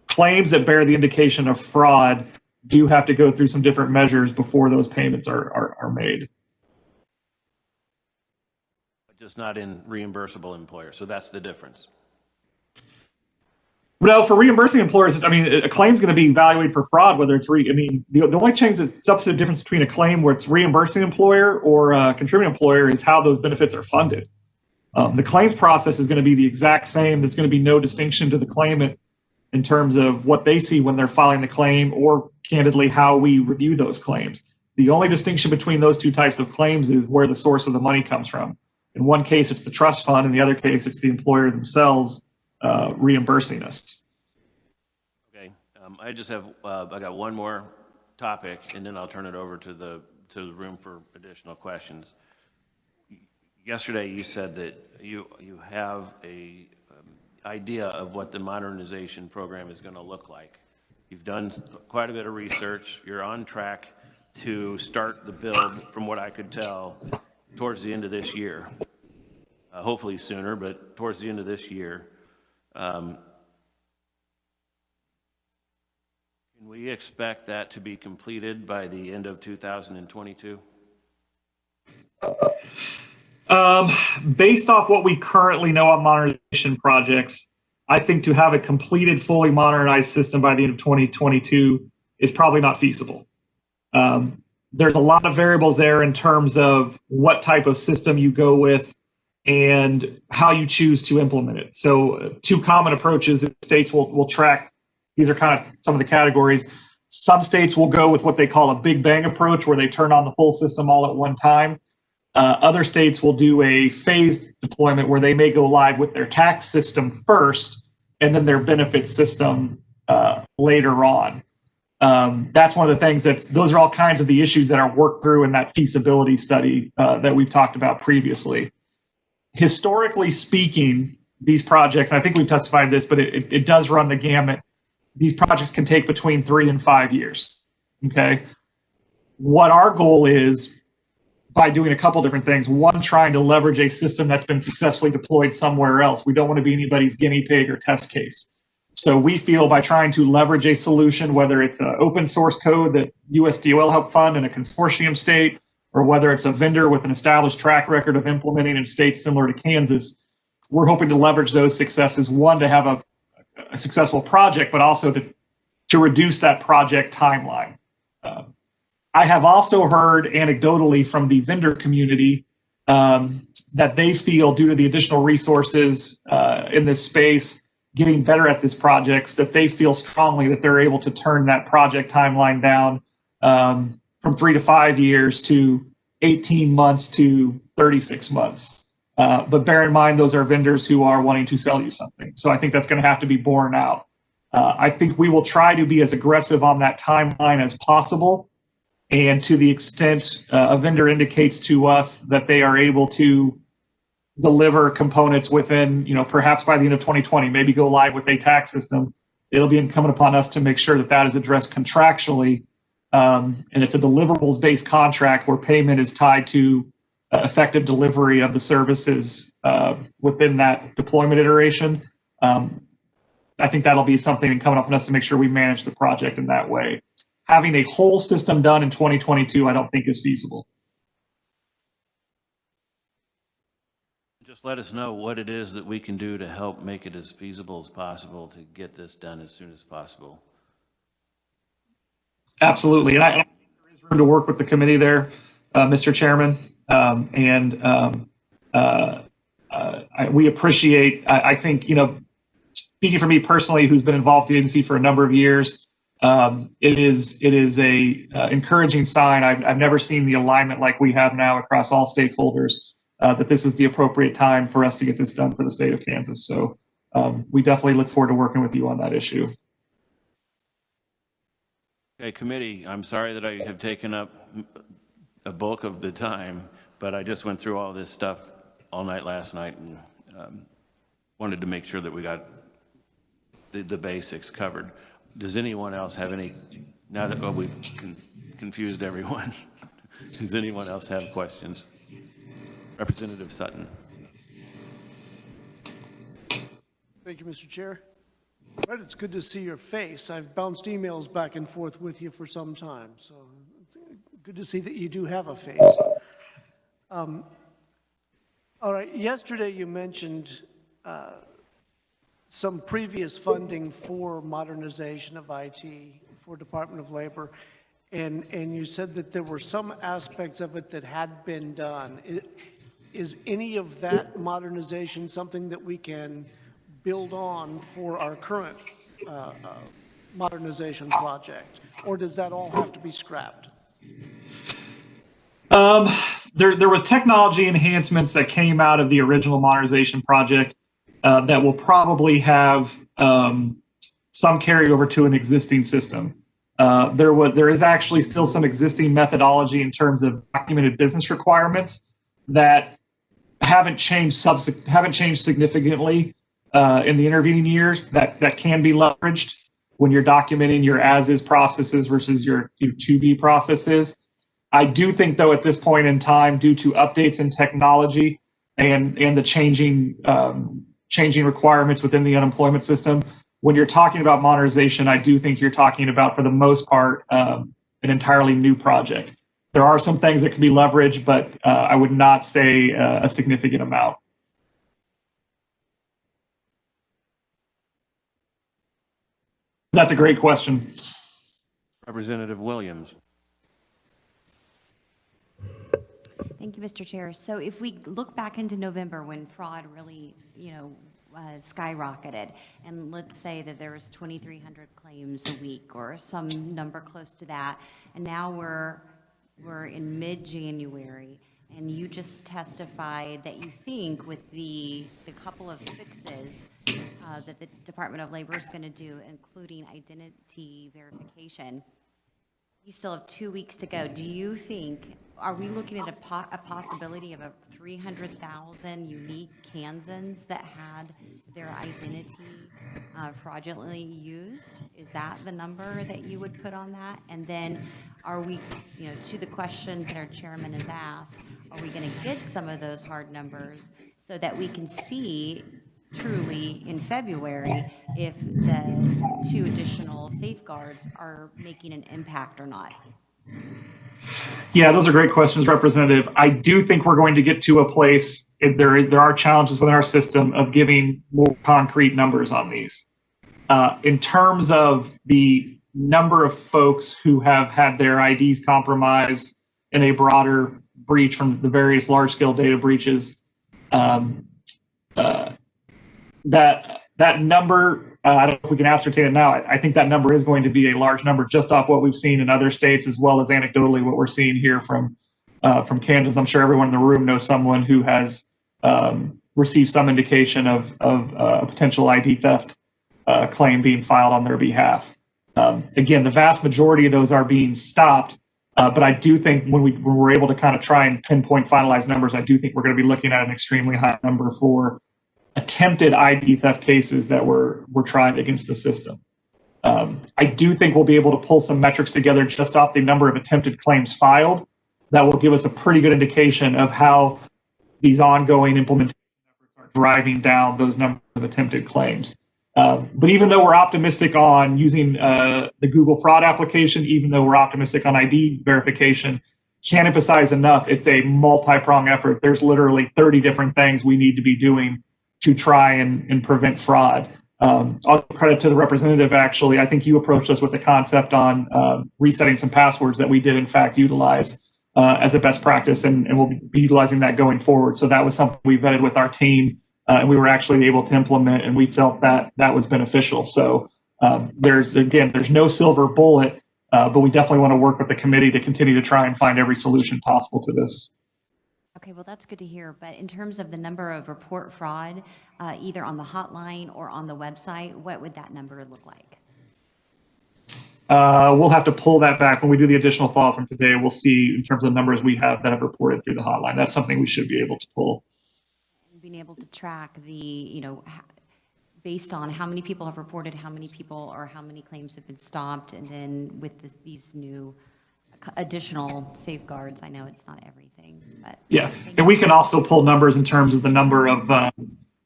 claims that bear the indication of fraud do have to go through some different measures before those payments are made. Just not in reimbursable employers. So that's the difference. No, for reimbursing employers, I mean, a claim is going to be evaluated for fraud, whether it's the only change that's substantive difference between a claim where it's reimbursing employer or a contributing employer is how those benefits are funded. The claims process is going to be the exact same. There's going to be no distinction to the claimant in terms of what they see when they're filing the claim or candidly how we review those claims. The only distinction between those two types of claims is where the source of the money comes from. In one case, it's the trust fund. In the other case, it's the employer themselves reimbursing us. Okay, I just have I got one more topic, and then I'll turn it over to the room for additional questions. Yesterday, you said that you have a idea of what the modernization program is going to look like. You've done quite a bit of research. You're on track to start the build, from what I could tell, towards the end of this year. Hopefully sooner, but towards the end of this year. Can we expect that to be completed by the end of 2022? Based off what we currently know on modernization projects, I think to have a completed, fully modernized system by the end of 2022 is probably not feasible. There's a lot of variables there in terms of what type of system you go with and how you choose to implement it. So two common approaches that states will track, these are kind of some of the categories. Some states will go with what they call a big bang approach, where they turn on the full system all at one time. Other states will do a phased deployment where they may go live with their tax system first and then their benefit system later on. That's one of the things those are all kinds of the issues that are worked through in that feasibility study that we've talked about previously. Historically speaking, these projects, I think we've testified this, but it does run the gamut. These projects can take between 3 and 5 years, okay? What our goal is, by doing a couple different things. One, trying to leverage a system that's been successfully deployed somewhere else. We don't want to be anybody's guinea pig or test case. So we feel by trying to leverage a solution, whether it's an open source code that USDOL helped fund in a consortium state, or whether it's a vendor with an established track record of implementing in states similar to Kansas, we're hoping to leverage those successes, one, to have a successful project, but also to reduce that project timeline. I have also heard anecdotally from the vendor community that they feel, due to the additional resources in this space, getting better at these projects, that they feel strongly that they're able to turn that project timeline down from 3 to 5 years to 18 months to 36 months. But bear in mind, those are vendors who are wanting to sell you something. So I think that's going to have to be borne out. I think we will try to be as aggressive on that timeline as possible. And to the extent a vendor indicates to us that they are able to deliver components within, perhaps by the end of 2020, maybe go live with a tax system, it'll be incumbent upon us to make sure that that is addressed contractually. And it's a deliverables-based contract where payment is tied to effective delivery of the services within that deployment iteration. I think that'll be something incumbent upon us to make sure we manage the project in that way. Having a whole system done in 2022, I don't think is feasible. Just let us know what it is that we can do to help make it as feasible as possible to get this done as soon as possible. Absolutely. And I think there is room to work with the committee there, Mr. Chairman. We appreciate, I think, you know, speaking for me personally, who's been involved with the agency for a number of years, it is a encouraging sign. I've never seen the alignment like we have now across all stakeholders, that this is the appropriate time for us to get this done for the state of Kansas. So we definitely look forward to working with you on that issue. Okay, committee, I'm sorry that I have taken up a bulk of the time, but I just went through all this stuff all night last night and wanted to make sure that we got the basics covered. Does anyone else have any, now that we've confused everyone, does anyone else have questions? Representative Sutton. Thank you, Mr. Chair. Fred, it's good to see your face. I've bounced emails back and forth with you for some time, so good to see that you do have a face. All right, yesterday you mentioned some previous funding for modernization of IT for Department of Labor, and you said that there were some aspects of it that had been done. Is any of that modernization something that we can build on for our current modernization project, or does that all have to be scrapped? There was technology enhancements that came out of the original modernization project that will probably have some carryover to an existing system. There is actually still some existing methodology in terms of documented business requirements that haven't changed significantly in the intervening years that can be leveraged when you're documenting your as-is processes versus your to-be processes. I do think, though, at this point in time, due to updates in technology and the changing requirements within the unemployment system, when you're talking about modernization, I do think you're talking about, for the most part, an entirely new project. There are some things that can be leveraged, but I would not say a significant amount. That's a great question. Representative Williams. Thank you, Mr. Chair. So if we look back into November when fraud really, skyrocketed, and let's say that there was 2,300 claims a week or some number close to that, and now we're in mid-January, and you just testified that you think with the couple of fixes that the Department of Labor is going to do, including identity verification, you still have 2 weeks to go. Do you think, are we looking at a possibility of 300,000 unique Kansans that had their identity fraudulently used? Is that the number that you would put on that? And then are we, to the questions that our chairman has asked, are we going to get some of those hard numbers so that we can see truly in February if the 2 additional safeguards are making an impact or not? Yeah, those are great questions, Representative. I do think we're going to get to a place, if there are challenges within our system, of giving more concrete numbers on these. In terms of the number of folks who have had their IDs compromised in a broader breach from the various large-scale data breaches, that number, I don't know if we can ascertain it now. I think that number is going to be a large number just off what we've seen in other states, as well as anecdotally what we're seeing here from Kansas. I'm sure everyone in the room knows someone who has received some indication of a potential ID theft claim being filed on their behalf. Again, the vast majority of those are being stopped, but I do think when we're able to kind of try and pinpoint finalized numbers, I do think we're going to be looking at an extremely high number for attempted ID theft cases that were tried against the system. I do think we'll be able to pull some metrics together just off the number of attempted claims filed that will give us a pretty good indication of how these ongoing implementation efforts are driving down those numbers of attempted claims. But even though we're optimistic on using the Google fraud application, even though we're optimistic on ID verification, can't emphasize enough, it's a multi-pronged effort. There's literally 30 different things we need to be doing to try and prevent fraud. I'll give credit to the representative, actually. I think you approached us with the concept on resetting some passwords that we did, in fact, utilize as a best practice, and we'll be utilizing that going forward. So that was something we vetted with our team, and we were actually able to implement, and we felt that that was beneficial. So there's no silver bullet, but we definitely want to work with the committee to continue to try and find every solution possible to this. Okay, well, that's good to hear. But in terms of the number of report fraud, either on the hotline or on the website, what would that number look like? We'll have to pull that back when we do the additional follow-up from today. We'll see in terms of numbers we have that have reported through the hotline. That's something we should be able to pull. And being able to track the, based on how many people have reported, how many people or how many claims have been stopped, and then with these new additional safeguards. I know it's not everything, but yeah, and we can also pull numbers in terms of the number of,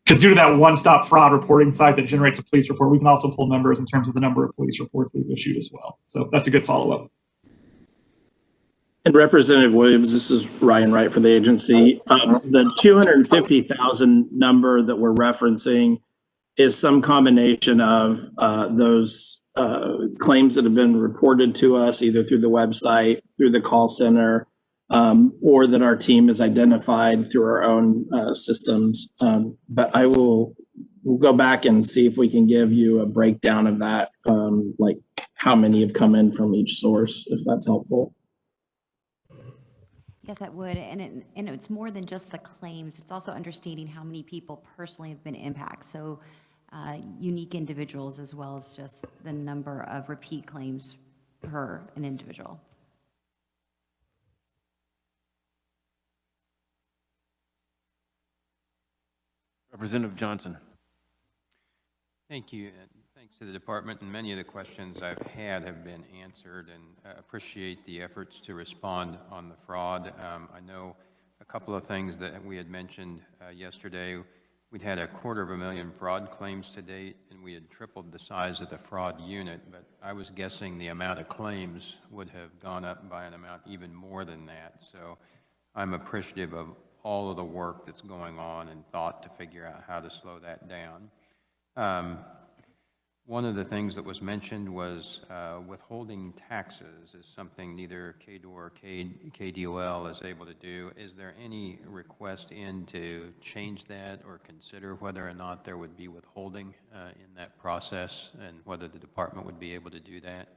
because due to that one-stop fraud reporting site that generates a police report, we can also pull numbers in terms of the number of police reports we've issued as well. So that's a good follow-up. And Representative Williams, this is Ryan Wright for the agency. The 250,000 number that we're referencing is some combination of those claims that have been reported to us either through the website, through the call center, or that our team has identified through our own systems. But we'll go back and see if we can give you a breakdown of that, like how many have come in from each source, if that's helpful. yes, that would. And it's more than just the claims. It's also understanding how many people personally have been impacted. So unique individuals as well as just the number of repeat claims per an individual. Representative Johnson. Thank you, and thanks to the department. And many of the questions I've had have been answered, and appreciate the efforts to respond on the fraud. I know a couple of things that we had mentioned yesterday. We'd had 250,000 fraud claims to date, and we had tripled the size of the fraud unit, but I was guessing the amount of claims would have gone up by an amount even more than that. So I'm appreciative of all of the work that's going on and thought to figure out how to slow that down. One of the things that was mentioned was withholding taxes is something neither KDOR or KDOL is able to do. Is there any request in to change that or consider whether or not there would be withholding in that process and whether the department would be able to do that?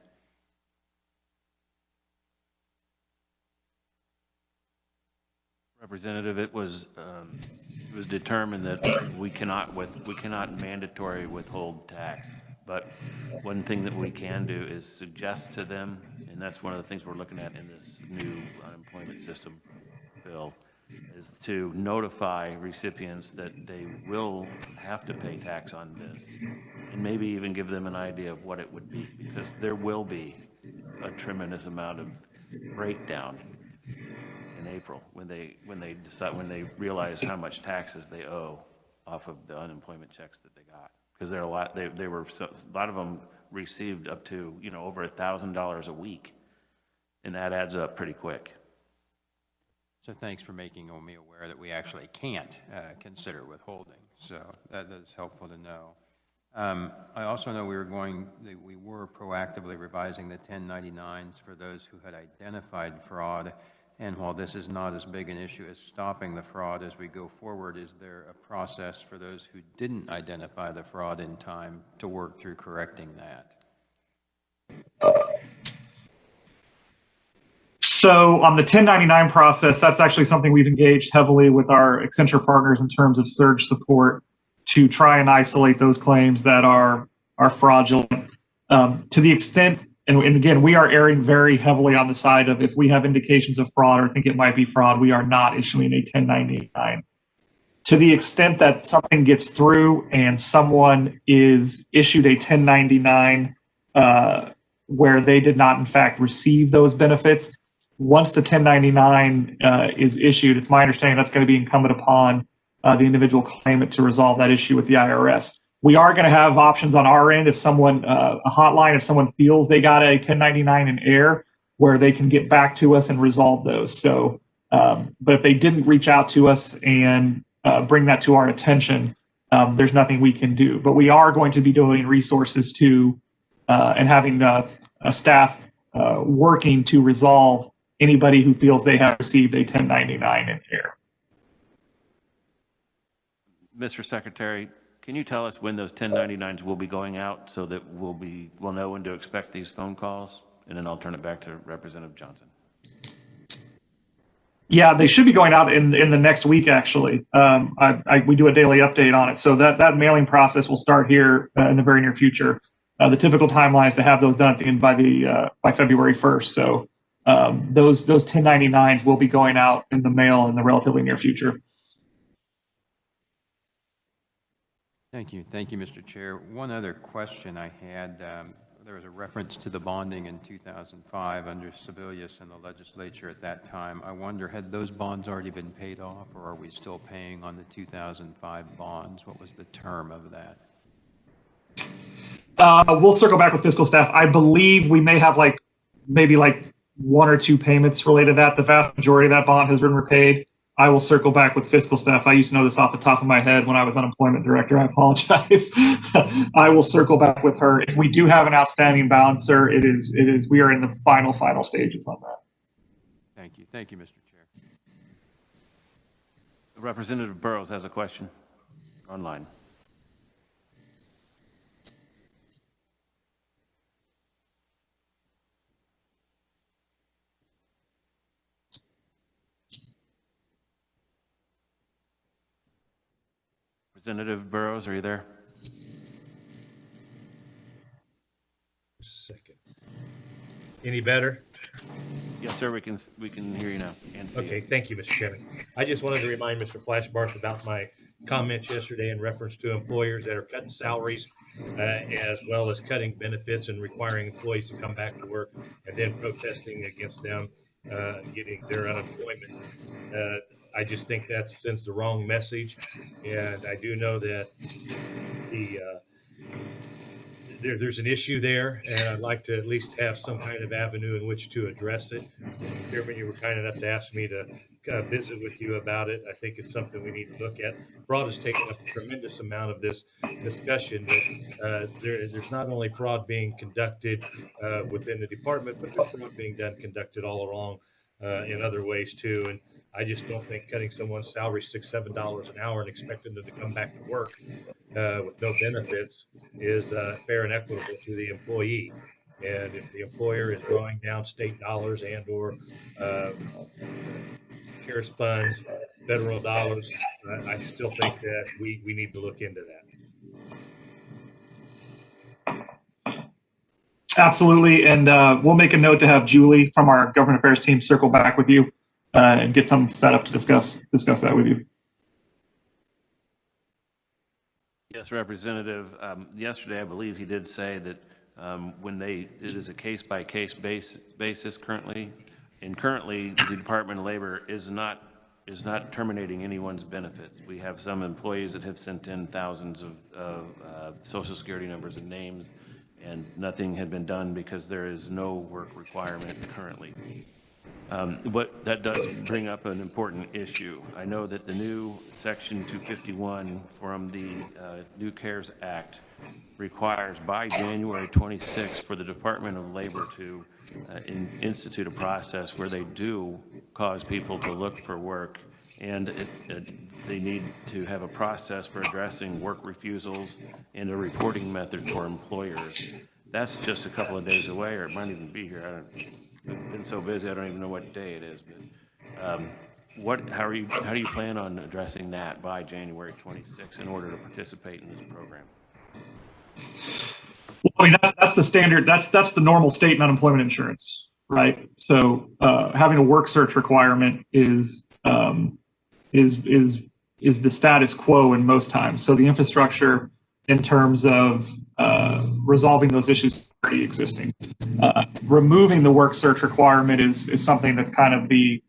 Representative, it was determined that we cannot mandatory withhold tax. But one thing that we can do is suggest to them, and that's one of the things we're looking at in this new unemployment system bill, is to notify recipients that they will have to pay tax on this, and maybe even give them an idea of what it would be, because there will be a tremendous amount of breakdown in April when they realize how much taxes they owe off of the unemployment checks that they got. Because there are a lot, a lot of them received up to, over $1,000 a week, and that adds up pretty quick. So thanks for making me aware that we actually can't consider withholding. So that is helpful to know. I also know we were proactively revising the 1099s for those who had identified fraud. And while this is not as big an issue as stopping the fraud as we go forward, is there a process for those who didn't identify the fraud in time to work through correcting that? So on the 1099 process, that's actually something we've engaged heavily with our Accenture partners in terms of surge support to try and isolate those claims that are fraudulent. To the extent, and again, we are erring very heavily on the side of if we have indications of fraud or think it might be fraud, we are not issuing a 1099. To the extent that something gets through and someone is issued a 1099 where they did not in fact receive those benefits, once the 1099 is issued, it's my understanding that's going to be incumbent upon the individual claimant to resolve that issue with the IRS. We are going to have options on our end if someone, a hotline, if someone feels they got a 1099 in error, where they can get back to us and resolve those. So, but if they didn't reach out to us and bring that to our attention, there's nothing we can do. But we are going to be doing resources to and having a staff working to resolve anybody who feels they have received a 1099 in error. Mr. Secretary, can you tell us when those 1099s will be going out so that we'll know when to expect these phone calls? And then I'll turn it back to Representative Johnson. Yeah, they should be going out in the next week, actually. We do a daily update on it. So that mailing process will start here in the very near future. The typical timeline is to have those done at the end by February 1st. So those 1099s will be going out in the mail in the relatively near future. Thank you, Mr. Chair. One other question I had, there was a reference to the bonding in 2005 under Sebelius and the legislature at that time. I wonder, had those bonds already been paid off, or are we still paying on the 2005 bonds? What was the term of that? We'll circle back with fiscal staff. I believe we may have maybe 1 or 2 payments related to that. The vast majority of that bond has been repaid. I will circle back with fiscal staff. I used to know this off the top of my head when I was unemployment director. I apologize. I will circle back with her. If we do have an outstanding balance, sir, we are in the final stages on that. Thank you, Mr. Chair. Representative Burrows has a question online. Representative Burrows, are you there? Second. Any better? Yes, sir. We can hear you now. And see Okay, you. thank you, Mr. Chairman. I just wanted to remind Mr. Flashbarth about my comments yesterday in reference to employers that are cutting salaries as well as cutting benefits and requiring employees to come back to work and then protesting against them getting their unemployment. I just think that sends the wrong message, and I do know that there's an issue there, and I'd like to at least have some kind of avenue in which to address it. Chairman, you were kind enough to ask me to visit with you about it. I think it's something we need to look at. Fraud has taken up a tremendous amount of this discussion, but there's not only fraud being conducted within the department, but there's fraud being conducted all along in other ways too. And I just don't think cutting someone's salary $6, $7 an hour and expecting them to come back to work with no benefits is fair and equitable to the employee. And if the employer is drawing down state dollars and or CARES funds, federal dollars, I still think that we need to look into that. Absolutely, and we'll make a note to have Julie from our government affairs team circle back with you and get something set up to discuss that with you. Yes, Representative. Yesterday, I believe he did say that it is a case-by-case basis currently, and currently the Department of Labor is not terminating anyone's benefits. We have some employees that have sent in thousands of Social Security numbers and names, and nothing had been done because there is no work requirement currently. But that does bring up an important issue. I know that the new Section 251 from the new CARES Act requires by January 26th for the Department of Labor to institute a process where they do cause people to look for work, and they need to have a process for addressing work refusals and a reporting method for employers. That's just a couple of days away, or it might even be here. I've been so busy I don't even know what day it is. But how do you plan on addressing that by January 26th in order to participate in this program? Well, I mean, that's the standard. That's the normal state in unemployment insurance, right? So having a work search requirement is the status quo in most times. So the infrastructure in terms of resolving those issues is already existing. removing the work search requirement is something that's kind of the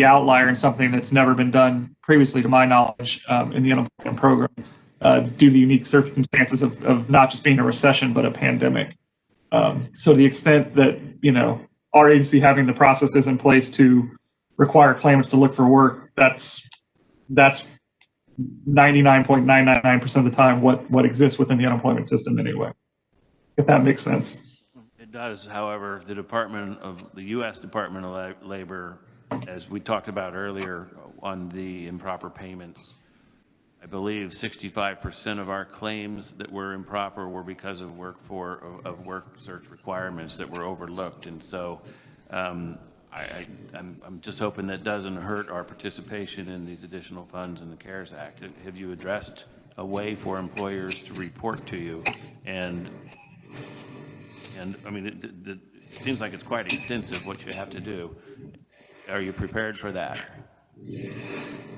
outlier and something that's never been done previously, to my knowledge, in the unemployment program, due to the unique circumstances of not just being a recession, but a pandemic. So to the extent that, our agency having the processes in place to require claimants to look for work, that's 99.999% of the time what exists within the unemployment system anyway, if that makes sense. It does. However, the U.S. Department of Labor, as we talked about earlier on the improper payments, I believe 65% of our claims that were improper were because of work search requirements that were overlooked. And so I'm just hoping that doesn't hurt our participation in these additional funds in the CARES Act. Have you addressed a way for employers to report to you? And I mean, it seems like it's quite extensive what you have to do. Are you prepared for that?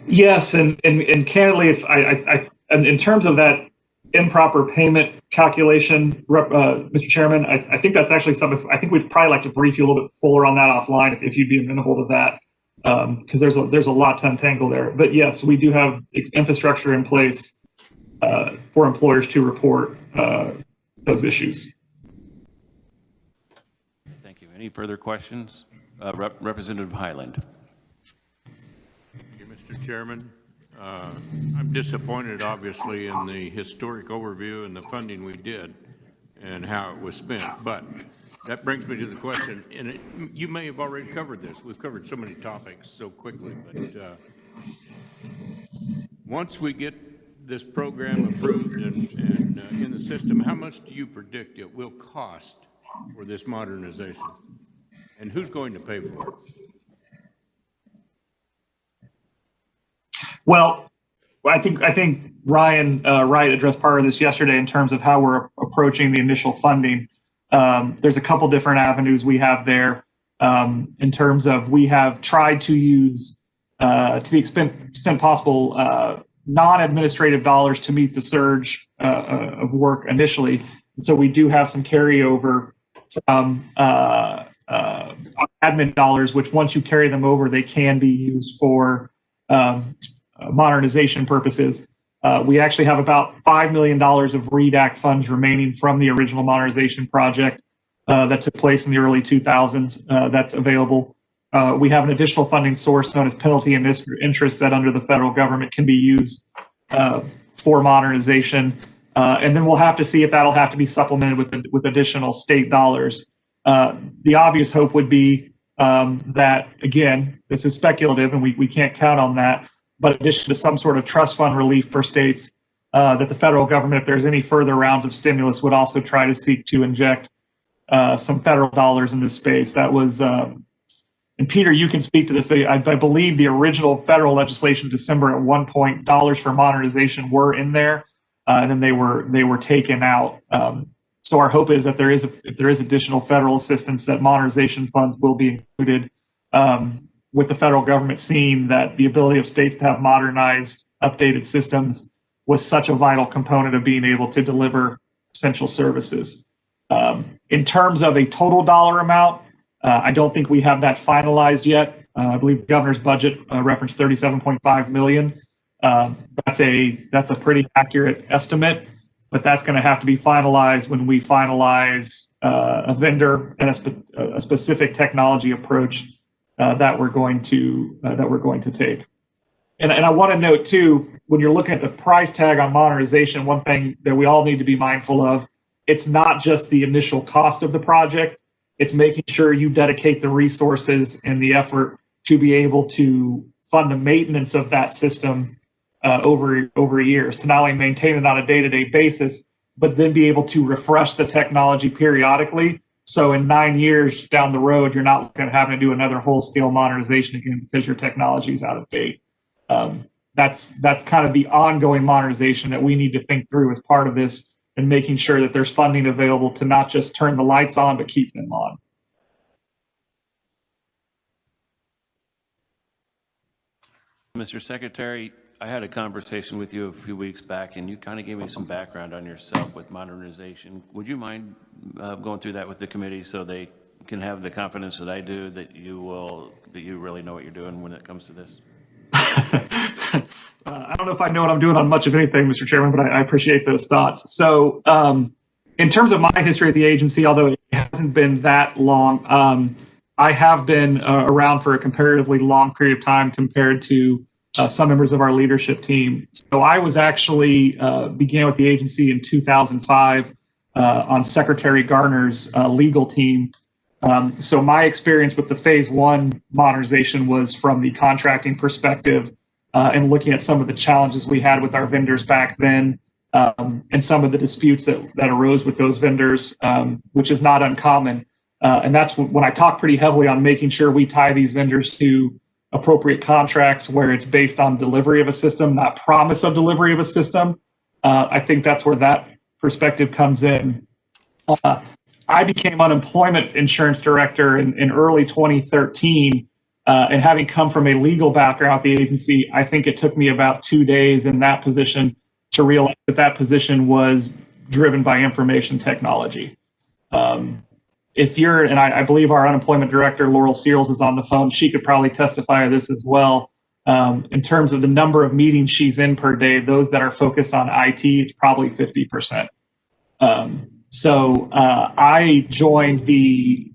Yes, and candidly, if in terms of that improper payment calculation, Mr. Chairman, I think that's actually something. I think we'd probably like to brief you a little bit fuller on that offline if you'd be amenable to that, because there's a lot to untangle there. But yes, we do have infrastructure in place for employers to report those issues. Thank you. Any further questions? Representative Highland. Mr. Chairman, I'm disappointed, obviously, in the historic overview and the funding we did and how it was spent. But that brings me to the question, and you may have already covered this. We've covered so many topics so quickly, but once we get this program approved and in the system, how much do you predict it will cost for this modernization? And who's going to pay for it? Well, I think Ryan Wright addressed part of this yesterday in terms of how we're approaching the initial funding. There's a couple different avenues we have there in terms of we have tried to use, to the extent possible, non-administrative dollars to meet the surge of work initially. And so we do have some carryover from admin dollars, which once you carry them over, they can be used for modernization purposes. We actually have about $5 million of READ Act funds remaining from the original modernization project that took place in the early 2000s. That's available. We have an additional funding source known as penalty and interest that under the federal government can be used for modernization. And then we'll have to see if that'll have to be supplemented with additional state dollars. The obvious hope would be that, again, this is speculative and we can't count on that, but in addition to some sort of trust fund relief for states, that the federal government, if there's any further rounds of stimulus, would also try to seek to inject some federal dollars in this space. That was, and Peter, you can speak to this. I believe the original federal legislation in December at one point, dollars for modernization were in there, and then they were taken out. So our hope is that if there is additional federal assistance, that modernization funds will be included, with the federal government seeing that the ability of states to have modernized, updated systems was such a vital component of being able to deliver essential services. In terms of a total dollar amount, I don't think we have that finalized yet. I believe the governor's budget referenced $37.5 million. That's a pretty accurate estimate, but that's going to have to be finalized when we finalize a vendor and a specific technology approach that we're going to take. And I want to note too, when you're looking at the price tag on modernization, one thing that we all need to be mindful of, it's not just the initial cost of the project, it's making sure you dedicate the resources and the effort to be able to fund the maintenance of that system over years, to not only maintain it on a day-to-day basis, but then be able to refresh the technology periodically. So in 9 years down the road, you're not going to have to do another whole-scale modernization again because your technology is out of date. That's kind of the ongoing modernization that we need to think through as part of this, and making sure that there's funding available to not just turn the lights on, but keep them on. Mr. Secretary, I had a conversation with you a few weeks back, and you kind of gave me some background on yourself with modernization. Would you mind going through that with the committee so they can have the confidence that I do that you really know what you're doing when it comes to this? I don't know if I know what I'm doing on much of anything, Mr. Chairman, but I appreciate those thoughts. So in terms of my history at the agency, although it hasn't been that long, I have been around for a comparatively long period of time compared to some members of our leadership team. So I was actually began with the agency in 2005 on Secretary Garner's legal team. So my experience with the phase one modernization was from the contracting perspective and looking at some of the challenges we had with our vendors back then and some of the disputes that arose with those vendors, which is not uncommon. And that's when I talk pretty heavily on making sure we tie these vendors to appropriate contracts where it's based on delivery of a system, not promise of delivery of a system. I think that's where that perspective comes in. I became unemployment insurance director in early 2013. And having come from a legal background at the agency, I think it took me about 2 days in that position to realize that position was driven by information technology. And I believe our unemployment director, Laurel Seals, is on the phone. She could probably testify to this as well. In terms of the number of meetings she's in per day, those that are focused on IT, it's probably 50%. So I joined the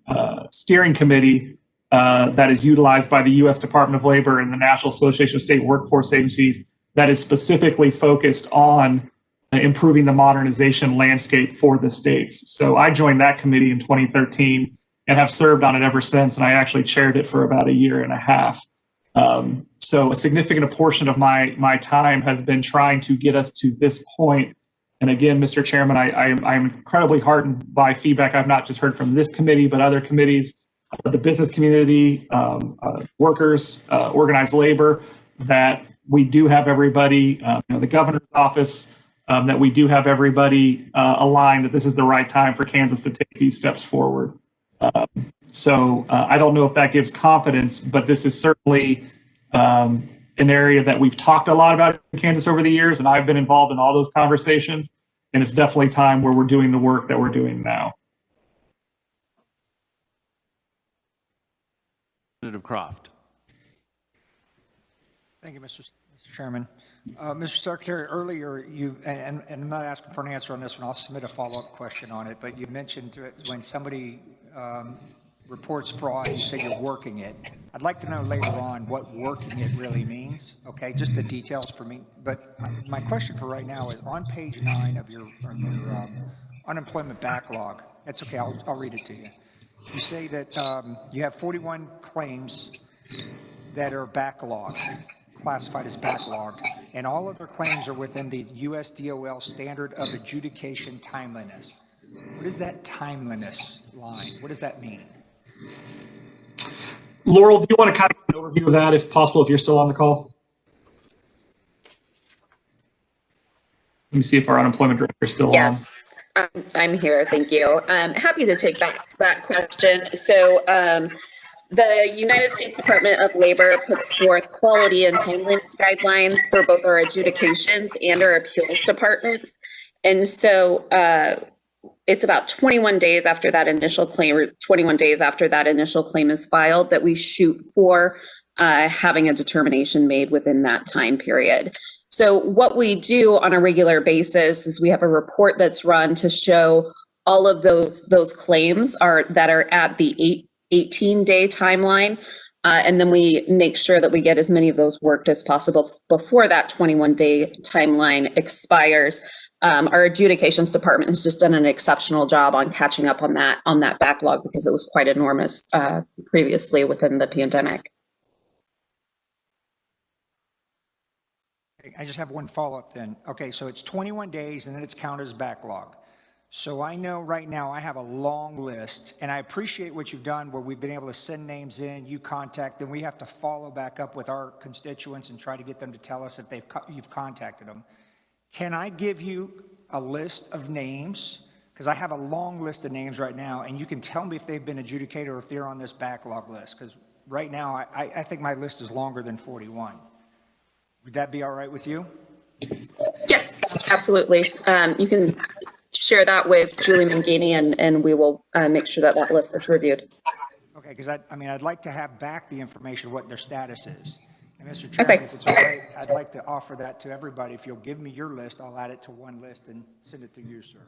steering committee that is utilized by the U.S. Department of Labor and the National Association of State Workforce Agencies that is specifically focused on improving the modernization landscape for the states. So I joined that committee in 2013 and have served on it ever since, and I actually chaired it for about a year and a half. So a significant portion of my time has been trying to get us to this point. And again, Mr. Chairman, I'm incredibly heartened by feedback I've not just heard from this committee, but other committees, the business community, workers, organized labor, that we do have everybody, the governor's office, that we do have everybody aligned that this is the right time for Kansas to take these steps forward. So I don't know if that gives confidence, but this is certainly an area that we've talked a lot about in Kansas over the years, and I've been involved in all those conversations, and it's definitely time where we're doing the work that we're doing now. Representative Croft. Thank you, Mr. Chairman. Mr. Secretary, earlier and I'm not asking for an answer on this one, I'll submit a follow-up question on it, but you mentioned when somebody reports fraud, you say you're working it. I'd like to know later on what working it really means, okay? Just the details for me. But my question for right now is on page 9 of your unemployment backlog. That's okay, I'll read it to you. You say that you have 41 claims that are backlogged, classified as backlogged, and all other claims are within the USDOL standard of adjudication timeliness. What is that timeliness line? What does that mean? Laurel, do you want to kind of give an overview of that, if possible, if you're still on the call? Let me see if our unemployment director is still on. Yes, I'm here. Thank you. Happy to take that question. So the United States Department of Labor puts forth quality and timeliness guidelines for both our adjudications and our appeals departments. And so it's about 21 days after that initial claim, or 21 days after that initial claim is filed, that we shoot for having a determination made within that time period. So what we do on a regular basis is we have a report that's run to show all of those claims that are at the 18-day timeline. And then we make sure that we get as many of those worked as possible before that 21-day timeline expires. Our adjudications department has just done an exceptional job on catching up on that backlog because it was quite enormous previously within the pandemic. I just have one follow-up then. Okay, so it's 21 days and then it's counted as backlog. So I know right now I have a long list, and I appreciate what you've done where we've been able to send names in, you contact them, we have to follow back up with our constituents and try to get them to tell us if you've contacted them. Can I give you a list of names? Because I have a long list of names right now, and you can tell me if they've been adjudicated or if they're on this backlog list. Because right now, I think my list is longer than 41. Would that be all right with you? Yes, absolutely. You can share that with Julie Mangini, and we will make sure that that list is reviewed. Okay, because I mean, I'd like to have back the information of what their status is. And Mr. Chairman, if it's all right, I'd like to offer that to everybody. If you'll give me your list, I'll add it to one list and send it to you, sir.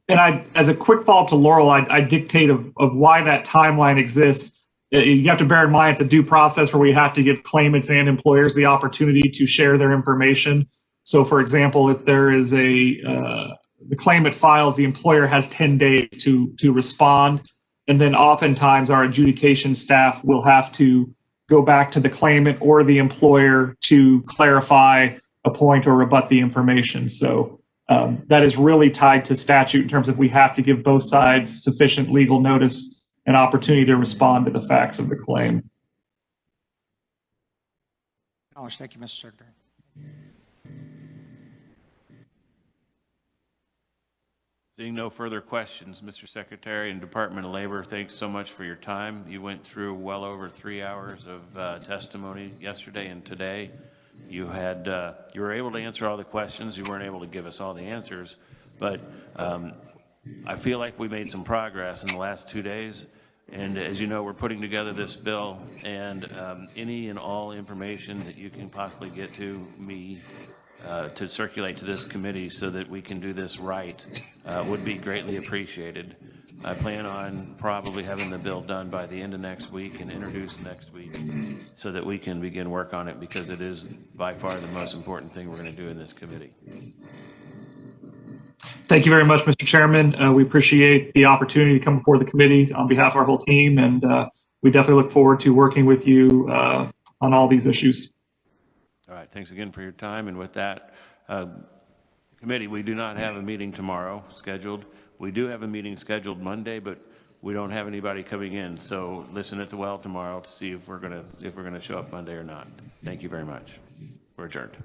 And as a quick follow-up to Laurel, I dictate of why that timeline exists. You have to bear in mind it's a due process where we have to give claimants and employers the opportunity to share their information. So, for example, if there is the claimant files, the employer has 10 days to respond. And then oftentimes our adjudication staff will have to go back to the claimant or the employer to clarify a point or rebut the information. So that is really tied to statute in terms of we have to give both sides sufficient legal notice and opportunity to respond to the facts of the claim. Thank you, Mr. Secretary. Seeing no further questions, Mr. Secretary and Department of Labor, thanks so much for your time. You went through well over 3 hours of testimony yesterday and today. You were able to answer all the questions. You weren't able to give us all the answers, but I feel like we made some progress in the last 2 days. And as you know, we're putting together this bill, and any and all information that you can possibly get to me to circulate to this committee so that we can do this right would be greatly appreciated. I plan on probably having the bill done by the end of next week and introduced next week so that we can begin work on it, because it is by far the most important thing we're going to do in this committee. Thank you very much, Mr. Chairman. We appreciate the opportunity to come before the committee on behalf of our whole team, and we definitely look forward to working with you on all these issues. All right, thanks again for your time. And with that, committee, we do not have a meeting tomorrow scheduled. We do have a meeting scheduled Monday, but we don't have anybody coming in. So listen at the well tomorrow to see if we're gonna show up Monday or not. Thank you very much. We're adjourned.